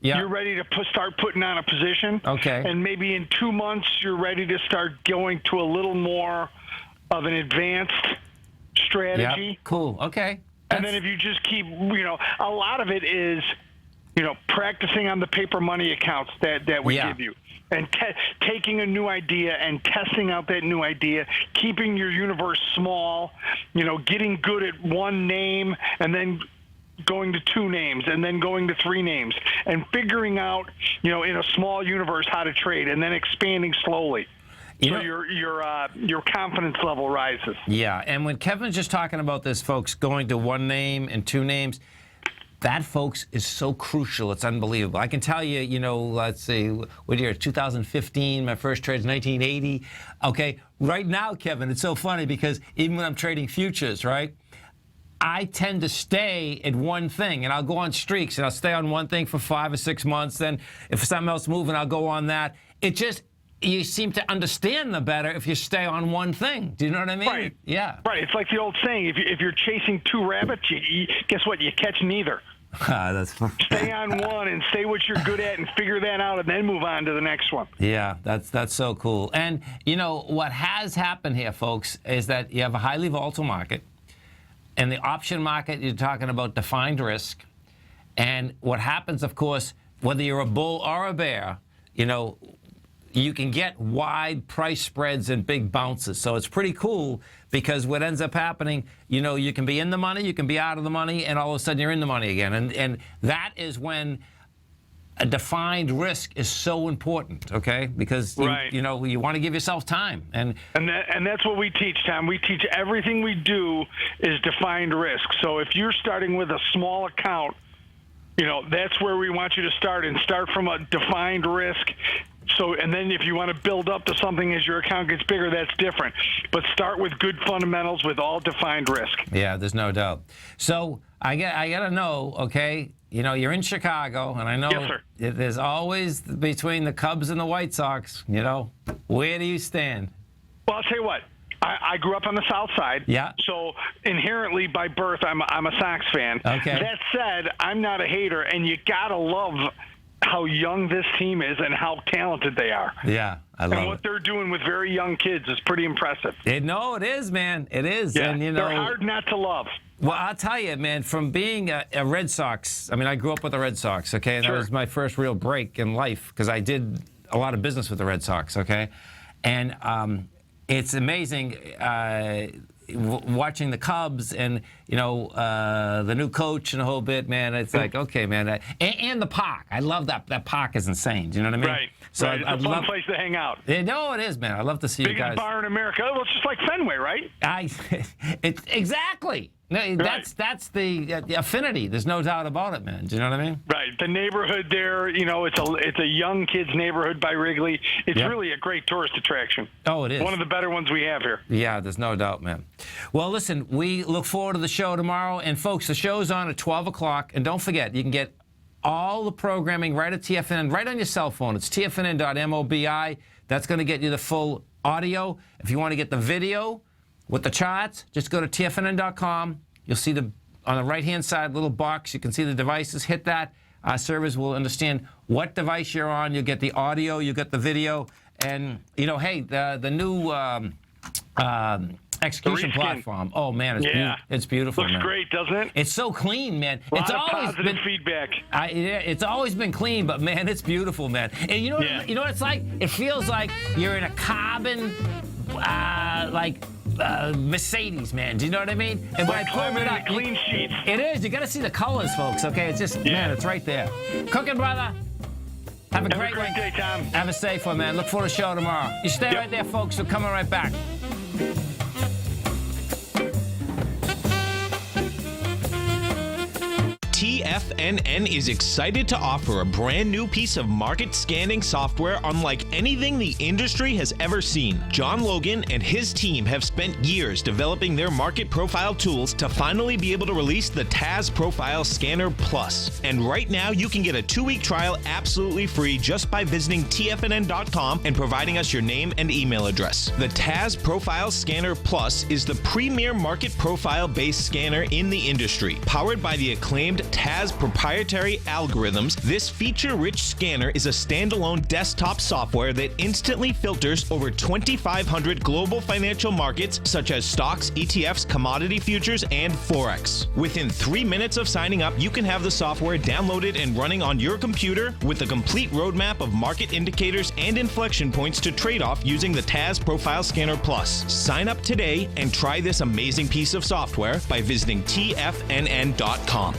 you're ready to start putting on a position. Okay. And maybe in 2 months, you're ready to start going to a little more of an advanced strategy. Yep. Cool. Okay. And then if you just keep, a lot of it is, practicing on the paper money accounts that we give you. And taking a new idea and testing out that new idea, keeping your universe small, getting good at one name and then going to 2 names and then going to 3 names and figuring out, in a small universe how to trade and then expanding slowly. So your confidence level rises. Yeah, and when Kevin's just talking about this, folks, going to 1 name and 2 names, that, folks, is so crucial. It's unbelievable. I can tell you, let's see, what year? 2015, my first trade is 1980. Okay, right now, Kevin, it's so funny because even when I'm trading futures, right, I tend to stay at one thing, and I'll go on streaks, and I'll stay on one thing for 5 or 6 months. Then if something else moving, I'll go on that. You seem to understand them better if you stay on one thing. Do you know what I mean? Right. Yeah. Right. It's like the old saying: if you're chasing 2 rabbits, guess what? You catch neither. That's fun. Stay on one and say what you're good at and figure that out and then move on to the next one. Yeah, that's so cool. And, what has happened here, folks, is that you have a highly volatile market. In the option market, you're talking about defined risk. And what happens, of course, whether you're a bull or a bear, you can get wide price spreads and big bounces. So it's pretty cool because what ends up happening, you can be in the money, you can be out of the money, and all of a sudden you're in the money again. And that is when a defined risk is so important, okay? Because, you want to give yourself time. And that's what we teach, Tom. We teach everything we do is defined risk. So if you're starting with a small account, that's where we want you to start, and start from a defined risk. So, and then if you want to build up to something as your account gets bigger, that's different. But start with good fundamentals with all defined risk. Yeah, there's no doubt. So I got to know, okay, you're in Chicago, and I know yes, sir. There's always between the Cubs and the White Sox, where do you stand? Well, I'll tell you what. I grew up on the South Side. Yeah. So inherently, by birth, I'm a Sox fan. Okay. That said, I'm not a hater, and you gotta love how young this team is and how talented they are. Yeah, I love and what they're doing with very young kids is pretty impressive. No, it is, man. It is. Yeah, and, they're hard not to love. Well, I'll tell you, man, from being a Red Sox, I mean, I grew up with the Red Sox, okay? And Sure. that was my first real break in life because I did a lot of business with the Red Sox, okay? And it's amazing watching the Cubs and, the new coach and the whole bit, man. It's like, okay, man. And the park. I love that. That park is insane. Do you know what I mean? Right. So right. It's a fun place to hang out. No, it is, man. I love to see you guys. Biggest bar in America. Well, it's just like Fenway, right? Exactly. No, that's the affinity. There's no doubt about it, man. Do you know what I mean? Right. The neighborhood there, it's a young kids' neighborhood by Wrigley. It's really a great tourist attraction. Oh, it is. One of the better ones we have here. Yeah, there's no doubt, man. Well, listen, we look forward to the show tomorrow. And, folks, the show's on at 12 o'clock. And don't forget, you can get all the programming right at TFNN, right on your cell phone. It's tfnn.mobi. That's going to get you the full audio. If you want to get the video with the charts, just go to tfnn.com. You'll see on the right-hand side little box. You can see the devices. Hit that. Our servers will understand what device you're on. You'll get the audio. You'll get the video. And, hey, the new execution platform. Oh, man, it's beautiful, Looks man. great, doesn't it? It's so clean, man. A lot of positive feedback. It's always been clean, but, man, it's beautiful, man. And you know what it's like? It feels like you're in a carbon, Mercedes, man. Do you know what I mean? And when I pull it up, clean sheets. It is. You got to see the colors, folks. Okay, it's just man, it's right there. Cooking, brother. Have a great day, Tom. Have a safe one, man. Look for the show tomorrow. You stay right there, folks. We're coming right back. TFNN is excited to offer a brand new piece of market scanning software unlike anything the industry has ever seen. John Logan and his team have spent years developing their market profile tools to finally be able to release the TAS Profile Scanner Plus. And right now you can get a 2-week trial absolutely free just by visiting TFNN.com and providing us your name and email address. The TAS Profile Scanner Plus is the premier market profile-based scanner in the industry. Powered by the acclaimed TAS proprietary algorithms, this feature-rich scanner is a standalone desktop software that instantly filters over 2,500 global financial markets such as stocks, ETFs, commodity futures, and Forex. Within 3 minutes of signing up, you can have the software downloaded and running on your computer with a complete roadmap of market indicators and inflection points to trade off using the TAS Profile Scanner Plus. Sign up today and try this amazing piece of software by visiting TFNN.com.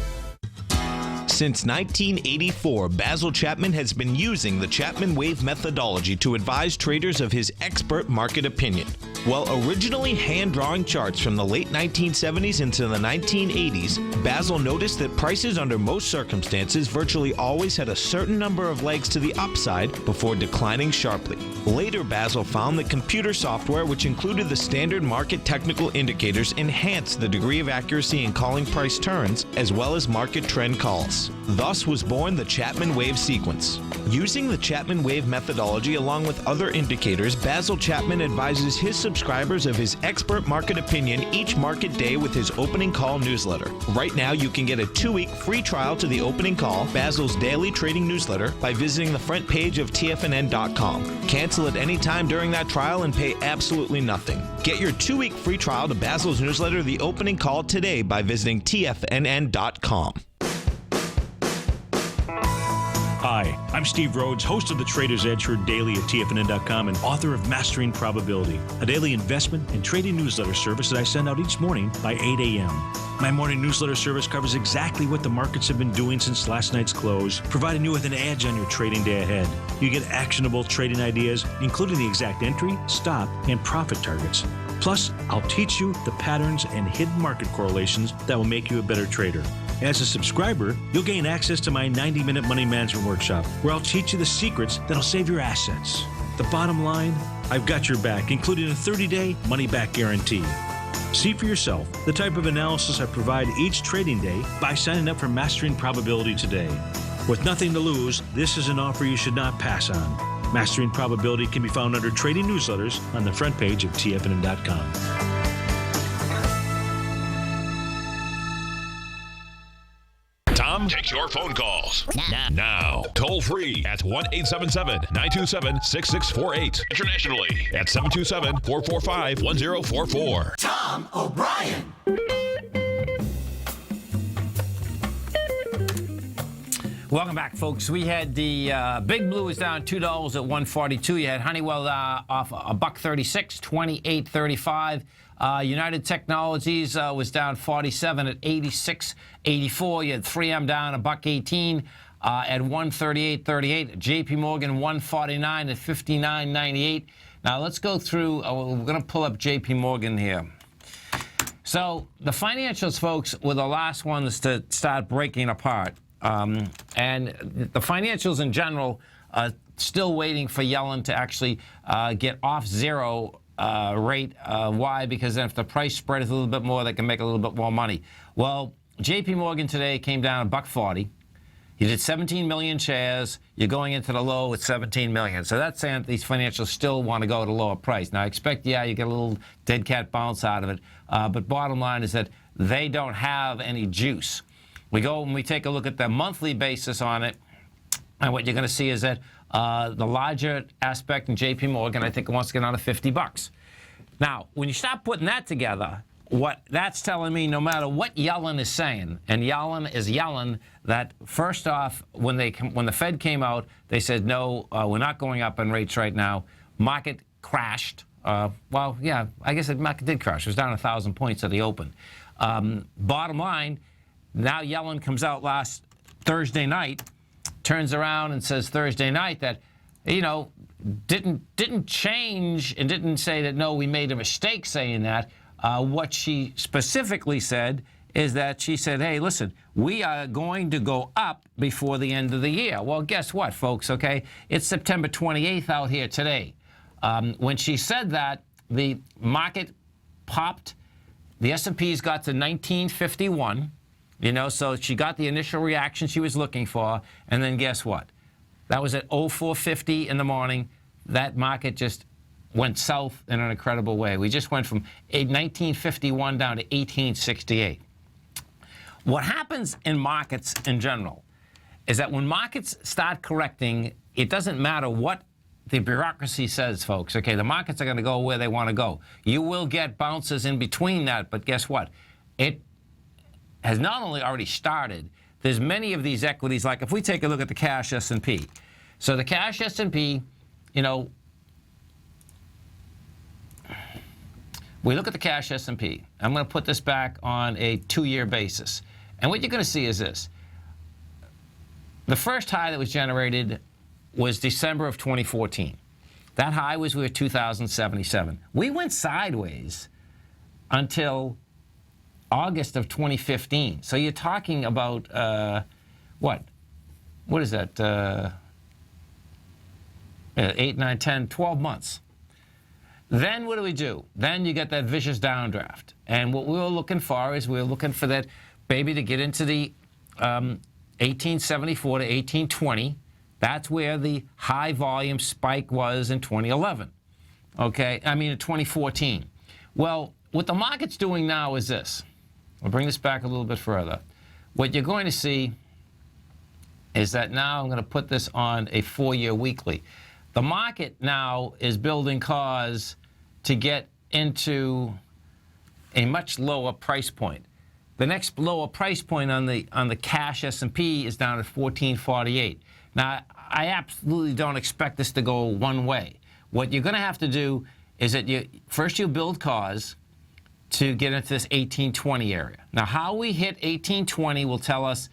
Since 1984, Basil Chapman has been using the Chapman Wave methodology to advise traders of his expert market opinion. While originally hand-drawing charts from the late 1970s into the 1980s, Basil noticed that prices under most circumstances virtually always had a certain number of legs to the upside before declining sharply. Later, Basil found that computer software, which included the standard market technical indicators, enhanced the degree of accuracy in calling price turns, as well as market trend calls. Thus was born the Chapman Wave sequence. Using the Chapman Wave methodology along with other indicators, Basil Chapman advises his subscribers of his expert market opinion each market day with his opening call newsletter. Right now, you can get a 2-week free trial to the opening call, Basil's daily trading newsletter, by visiting the front page of TFNN.com. Cancel at any time during that trial and pay absolutely nothing. Get your 2-week free trial to Basil's newsletter, The Opening Call, today by visiting TFNN.com. Hi, I'm Steve Rhodes, host of the Trader's Edge heard daily at TFNN.com and author of Mastering Probability, a daily investment and trading newsletter service that I send out each morning by 8 a.m. My morning newsletter service covers exactly what the markets have been doing since last night's close, providing you with an edge on your trading day ahead. You get actionable trading ideas, including the exact entry, stop, and profit targets. Plus, I'll teach you the patterns and hidden market correlations that will make you a better trader. As a subscriber, you'll gain access to my 90-minute money management workshop, where I'll teach you the secrets that'll save your assets. The bottom line, I've got your back, including a 30-day money-back guarantee. See for yourself the type of analysis I provide each trading day by signing up for Mastering Probability today. With nothing to lose, this is an offer you should not pass on. Mastering Probability can be found under Trading Newsletters on the front page of TFNN.com. Tom takes your phone calls now. Toll free at 1-877-927-6648. Internationally at 727-445-1044. Tom O'Brien. Welcome back, folks. We had the Big Blue is down $2 at 142. You had Honeywell off $1.36, 28.35. United Technologies was down 47 at 86.84. You had 3M down $1.18 at 138.38. JP Morgan 149 at 59.98. Now let's go through. We're going to pull up JP Morgan here. So the financials, folks, were the last ones to start breaking apart. And the financials in general are still waiting for Yellen to actually get off zero rate. Why? Because then if the price spread is a little bit more, they can make a little bit more money. Well, JP Morgan today came down $1.40. You did 17 million shares. You're going into the low at 17 million. So that's saying these financials still want to go at a lower price. Now, I expect, you get a little dead cat bounce out of it. But bottom line is that they don't have any juice. When we take a look at the monthly basis on it, and what you're going to see is that the larger aspect in JP Morgan, I think it wants to get down to $50. Now, when you start putting that together, what that's telling me, no matter what Yellen is saying, and Yellen is yelling that first off, when the Fed came out, they said, no, we're not going up in rates right now. Market crashed. Well, yeah, I guess the market did crash. It was down 1,000 points at the open. Bottom line, now Yellen comes out last Thursday night, turns around and says Thursday night that, didn't change and didn't say that, no, we made a mistake saying that. What she specifically said is that she said, hey, listen, we are going to go up before the end of the year. Well, guess what, folks, okay? It's September 28th out here today. When she said that, the market popped. The S&Ps got to 1951. So she got the initial reaction she was looking for, and then guess what? That was at 0450 in the morning. That market just went south in an incredible way. We just went from 1951 down to 1868. What happens in markets in general is that when markets start correcting, it doesn't matter what the bureaucracy says, folks. Okay, the markets are going to go where they want to go. You will get bounces in between that, but guess what? It has not only already started, there's many of these equities, like if we take a look at the cash S&P. So the cash S&P, we look at the cash S&P. I'm going to put this back on a 2-year basis. And what you're going to see is this. The first high that was generated was December of 2014. That high was we were 2,077. We went sideways until August of 2015. So you're talking about, what is that? 8, 9, 10, 12 months. Then what do? Then you get that vicious downdraft. And what we were looking for is we were looking for that baby to get into the 1874 to 1820. That's where the high volume spike was in 2011. Okay, in 2014. Well, what the market's doing now is this. I'll bring this back a little bit further. What you're going to see is that now I'm going to put this on a 4-year weekly. The market now is building cause to get into a much lower price point. The next lower price point on the cash S&P is down at 1448. Now, I absolutely don't expect this to go one way. What you're going to have to do is that you build cause to get into this 1820 area. Now, how we hit 1820 will tell us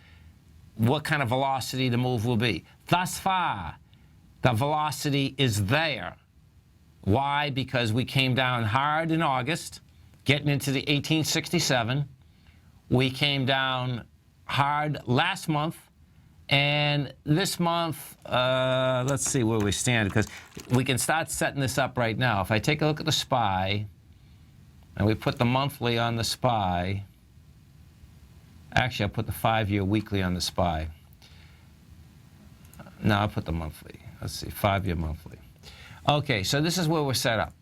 what kind of velocity the move will be. Thus far, the velocity is there. Why? Because we came down hard in August, getting into the 1867. We came down hard last month, and this month, let's see where we stand, because we can start setting this up right now. If I take a look at the SPY, and we put the monthly on the SPY, actually I'll put the 5-year weekly on the SPY. No, I'll put the monthly. let's see, 5-year monthly. Okay, so this is where we're set up.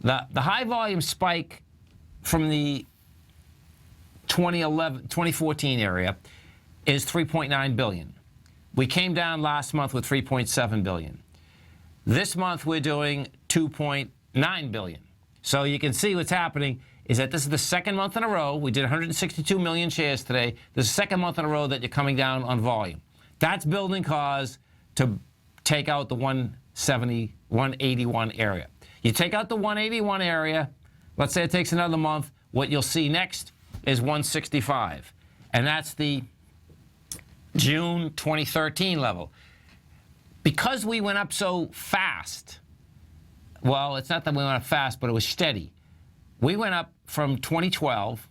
The high volume spike from the 2014 area is 3.9 billion. We came down last month with 3.7 billion. This month we're doing 2.9 billion. So you can see what's happening is that this is the second month in a row. We did 162 million shares today. This is the second month in a row that you're coming down on volume. That's building cause to take out the 170, 181 area. You take out the 181 area, let's say it takes another month, what you'll see next is 165. And that's the June 2013 level. Because we went up so fast, well, it's not that we went up fast, but it was steady. We went up from 2012,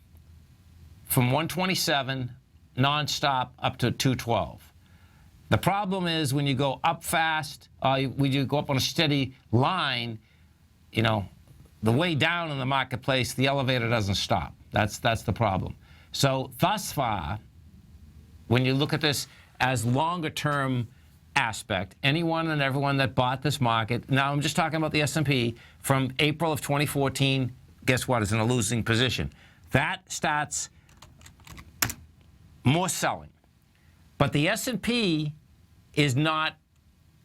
from 127 nonstop up to 212. The problem is when you go up fast, when you go up on a steady line, you know, the way down in the marketplace, the elevator doesn't stop. That's the problem. So thus far, when you look at this as longer-term aspect, anyone and everyone that bought this market, now I'm just talking about the S&P, from April of 2014, guess what, is in a losing position. That starts more selling. But the S&P is not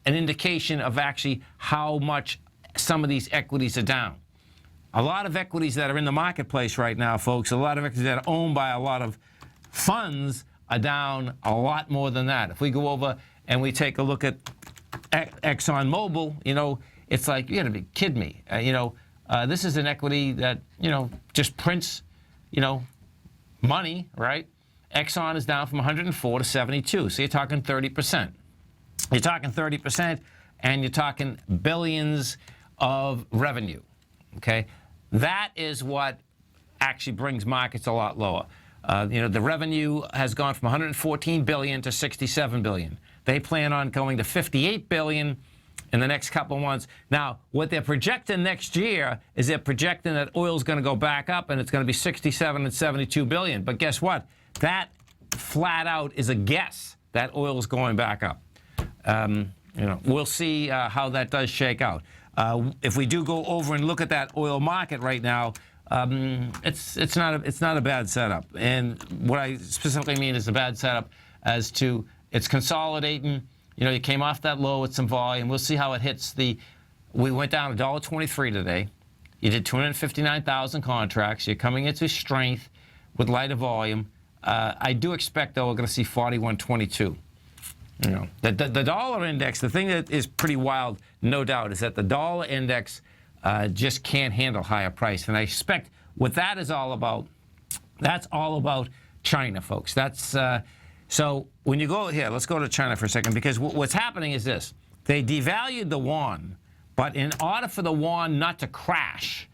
an indication of actually how much some of these equities are down. A lot of equities that are in the marketplace right now, folks, a lot of equities that are owned by a lot of funds are down a lot more than that. If we go over and we take a look at ExxonMobil, you know, it's like, you gotta be kidding me. This is an equity that, you know, just prints, you know, money, right? Exxon is down from 104 to 72, so you're talking 30%. You're talking 30%, and you're talking billions of revenue, okay? That is what actually brings markets a lot lower. The revenue has gone from 114 billion to 67 billion. They plan on going to 58 billion in the next couple of months. Now, what they're projecting next year is they're projecting that oil's going to go back up, and it's going to be 67 and 72 billion. But guess what? That flat out is a guess that oil is going back up. We'll see how that does shake out. If we do go over and look at that oil market right now, it's not a bad setup. And what I specifically mean is a bad setup as to it's consolidating. You know, you came off that low with some volume. We'll see how it hits the. We went down $1.23 today. You did 259,000 contracts. You're coming into strength with lighter volume. I do expect, though, we're going to see 41.22. You know, the dollar index, the thing that is pretty wild, no doubt, is that the dollar index just can't handle higher price. And I expect what that is all about, that's all about China, folks. That's so when you go here, let's go to China for a second, because what's happening is this. They devalued the yuan, but in order for the yuan not to crash,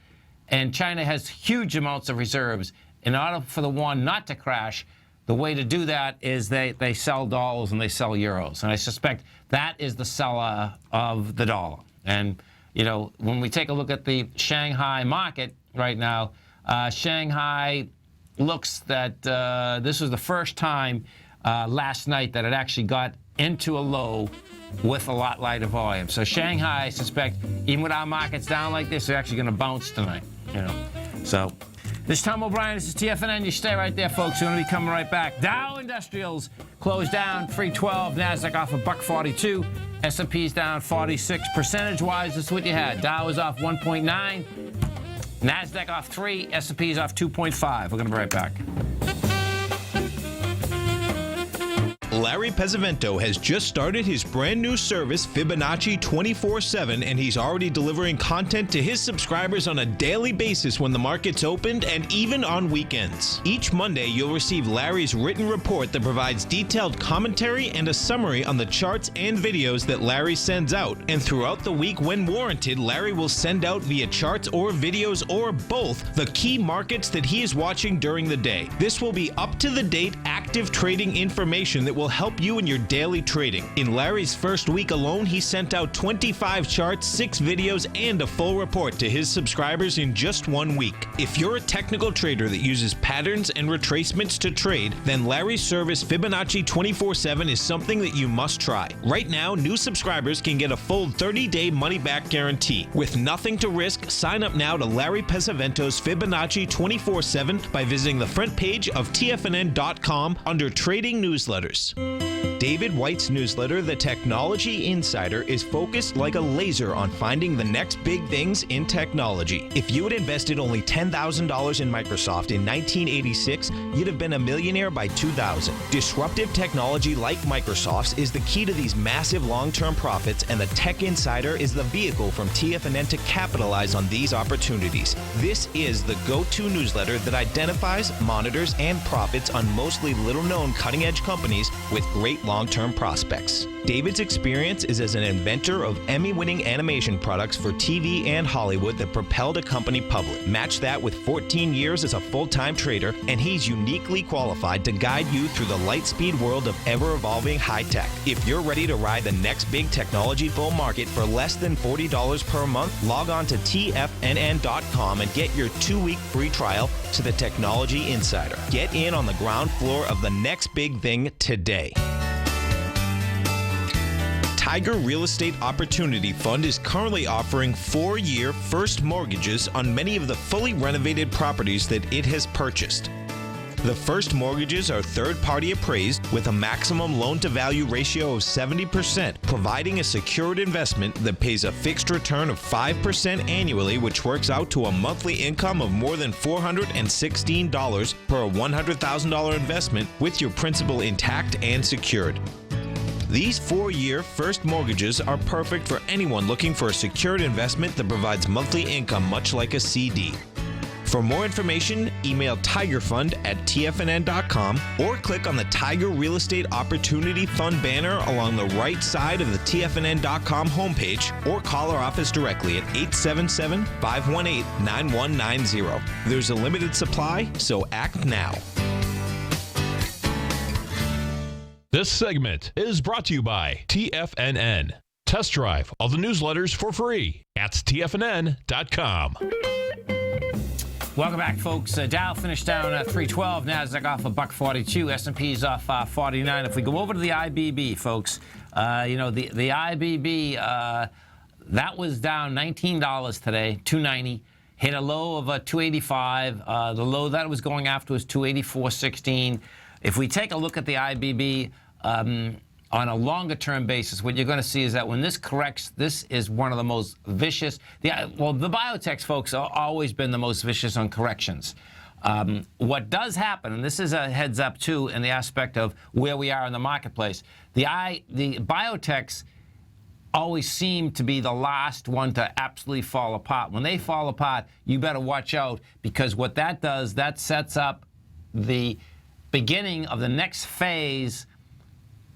and China has huge amounts of reserves, in order for the yuan not to crash, the way to do that is they sell dollars and they sell euros. And I suspect that is the seller of the dollar. And, you know, when we take a look at the Shanghai market right now, Shanghai looks that this was the first time last night that it actually got into a low with a lot lighter volume. So Shanghai, I suspect, even with our markets down like this, they're actually going to bounce tonight, you know. So this is Tom O'Brien. This is TFNN. You stay right there, folks. We're going to be coming right back. Dow Industrials closed down 312. NASDAQ off $1.42. S&P's down 46. Percentage-wise, this is what you had. Dow is off 1.9. NASDAQ off 3. S&P's off 2.5. We're going to be right back. Larry Pesavento has just started his brand new service, Fibonacci 24/7, and he's already delivering content to his subscribers on a daily basis when the market's opened and even on weekends. Each Monday, you'll receive Larry's written report that provides detailed commentary and a summary on the charts and videos that Larry sends out. And throughout the week, when warranted, Larry will send out via charts or videos or both the key markets that he is watching during the day. This will be up-to-the-date, active trading information that will will help you in your daily trading. In Larry's first week alone, he sent out 25 charts, 6 videos, and a full report to his subscribers in just 1 week. If you're a technical trader that uses patterns and retracements to trade, then Larry's service Fibonacci 24/7 is something that you must try. Right now, new subscribers can get a full 30-day money-back guarantee. With nothing to risk, sign up now to Larry Pesavento's Fibonacci 24/7 by visiting the front page of TFNN.com under Trading Newsletters. David White's newsletter, The Technology Insider, is focused like a laser on finding the next big things in technology. If you had invested only $10,000 in Microsoft in 1986, you'd have been a millionaire by 2000. Disruptive technology like Microsoft's is the key to these massive long-term profits, and the Tech Insider is the vehicle from TFNN to capitalize on these opportunities. This is the go-to newsletter that identifies, monitors, and profits on mostly little-known cutting-edge companies with great long-term prospects. David's experience is as an inventor of Emmy-winning animation products for TV and Hollywood that propelled a company public. Match that with 14 years as a full-time trader, and he's uniquely qualified to guide you through the light-speed world of ever-evolving high-tech. If you're ready to ride the next big technology bull market for less than $40 per month, log on to TFNN.com and get your 2-week free trial to the Technology Insider. Get in on the ground floor of the next big thing today. Tiger Real Estate Opportunity Fund is currently offering 4-year first mortgages on many of the fully renovated properties that it has purchased. The first mortgages are third-party appraised with a maximum loan-to-value ratio of 70%, providing a secured investment that pays a fixed return of 5% annually, which works out to a monthly income of more than $416 per $100,000 investment with your principal intact and secured. These 4-year first mortgages are perfect for anyone looking for a secured investment that provides monthly income much like a CD. For more information, email tigerfund@tfnn.com or click on the Tiger Real Estate Opportunity Fund banner along the right side of the tfnn.com homepage, or call our office directly at 877-518-9190. There's a limited supply, so act now. This segment is brought to you by TFNN. Test drive all the newsletters for free at TFNN.com. Welcome back, folks. Dow finished down at 312. Nasdaq off a $1.42. S&P's off 49. If we go over to the IBB, folks, the IBB, that was down $19 today, $290. Hit a low of 285. The low that it was going after was 284.16. If we take a look at the IBB on a longer-term basis, what you're going to see is that when this corrects, this is one of the most vicious. The biotechs, folks, have always been the most vicious on corrections. What does happen, and this is a heads up too, in the aspect of where we are in the marketplace, the biotechs always seem to be the last one to absolutely fall apart. When they fall apart, you better watch out, because what that does, that sets up the beginning of the next phase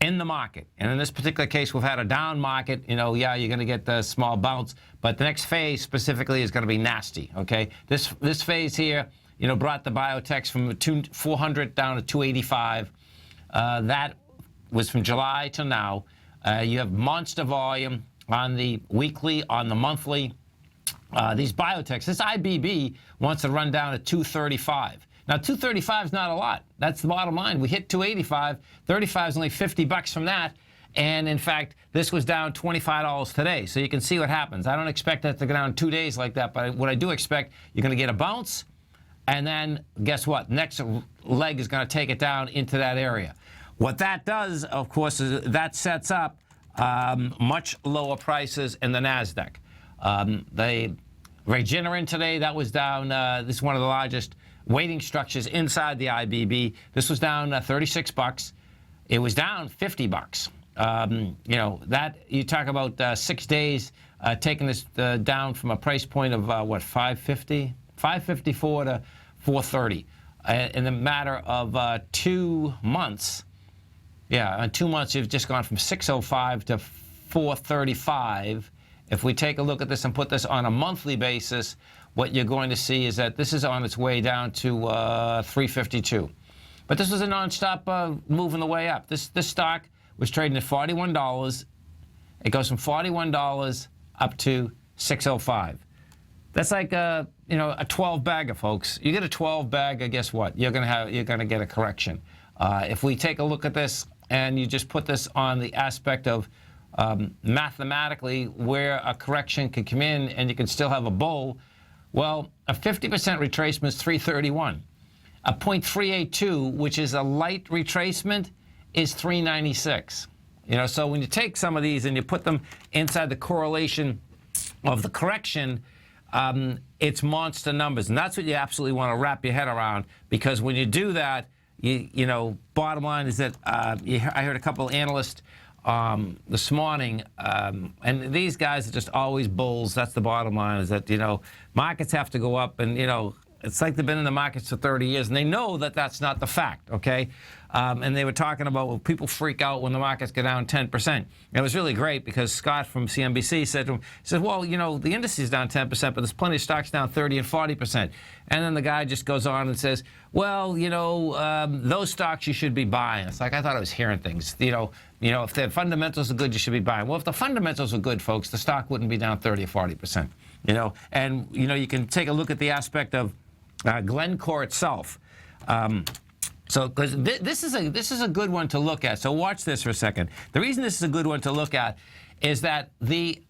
in the market. And in this particular case, we've had a down market. You're going to get the small bounce, but the next phase specifically is going to be nasty, okay? This phase here, brought the biotechs from 400 down to 285. That was from July to now. You have monster volume on the weekly, on the monthly. These biotechs, this IBB wants to run down to 235. Now, 235 is not a lot. That's the bottom line. We hit 285. 35 is only $50 from that. And, in fact, this was down $25 today. So you can see what happens. I don't expect that to go down 2 days like that. But what I do expect, you're going to get a bounce. And then, guess what? Next leg is going to take it down into that area. What that does, of course, is that sets up much lower prices in the NASDAQ. The Regeneron today, that was down. This is one of the largest weighting structures inside the IBB. This was down $36. It was down $50. That you talk about 6 days taking this down from a price point of $550, $554 to $430 in the matter of 2 months. Yeah, in 2 months you've just gone from $605 to $435. If we take a look at this and put this on a monthly basis, what you're going to see is that this is on its way down to $352. But this was a nonstop move on the way up. This stock was trading at $41. It goes from $41 up to $605. That's like a 12 bagger, folks. You get a 12 bagger, guess what? You're gonna get a correction. If we take a look at this and you just put this on the aspect of mathematically where a correction can come in and you can still have a bull, well, a 50% retracement is 331. A 0.382, which is a light retracement, is 396. So when you take some of these and you put them inside the correlation of the correction, it's monster numbers, and that's what you absolutely want to wrap your head around, because when you do that, bottom line is that I heard a couple of analysts this morning, and these guys are just always bulls. That's the bottom line, is that markets have to go up, and it's like they've been in the markets for 30 years, and they know that that's not the fact, okay? And they were talking about, well, people freak out when the markets go down 10%. And it was really great because Scott from CNBC said to him, he said, well, the industry is down 10%, but there's plenty of stocks down 30 and 40%. And then the guy just goes on and says, well, those stocks you should be buying. It's like, I thought I was hearing things. If the fundamentals are good, you should be buying. Well, if the fundamentals are good, folks, the stock wouldn't be down 30 or 40%. And you can take a look at the aspect of Glencore itself. So, because this is a good one to look at. So watch this for a second. The reason this is a good one to look at is that the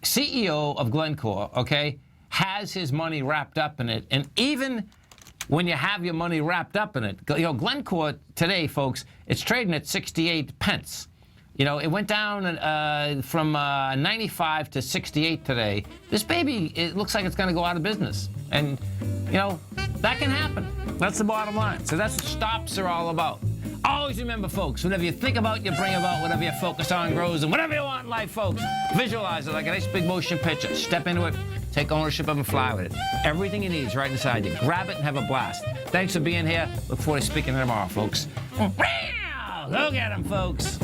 CEO of Glencore, okay, has his money wrapped up in it. And even when you have your money wrapped up in it, Glencore today, folks, it's trading at 68 pence. It went down from 95 to 68 today. This baby, it looks like it's going to go out of business. And, that can happen. That's the bottom line. So that's what stops are all about. Always remember, folks, whatever you think about, you bring about. Whatever you focus on grows. And whatever you want in life, folks, visualize it like a nice big motion picture. Step into it, take ownership of it, and fly with it. Everything you need is right inside you. Grab it and have a blast. Thanks for being here. Look forward to speaking to you tomorrow, folks. Go get them, folks.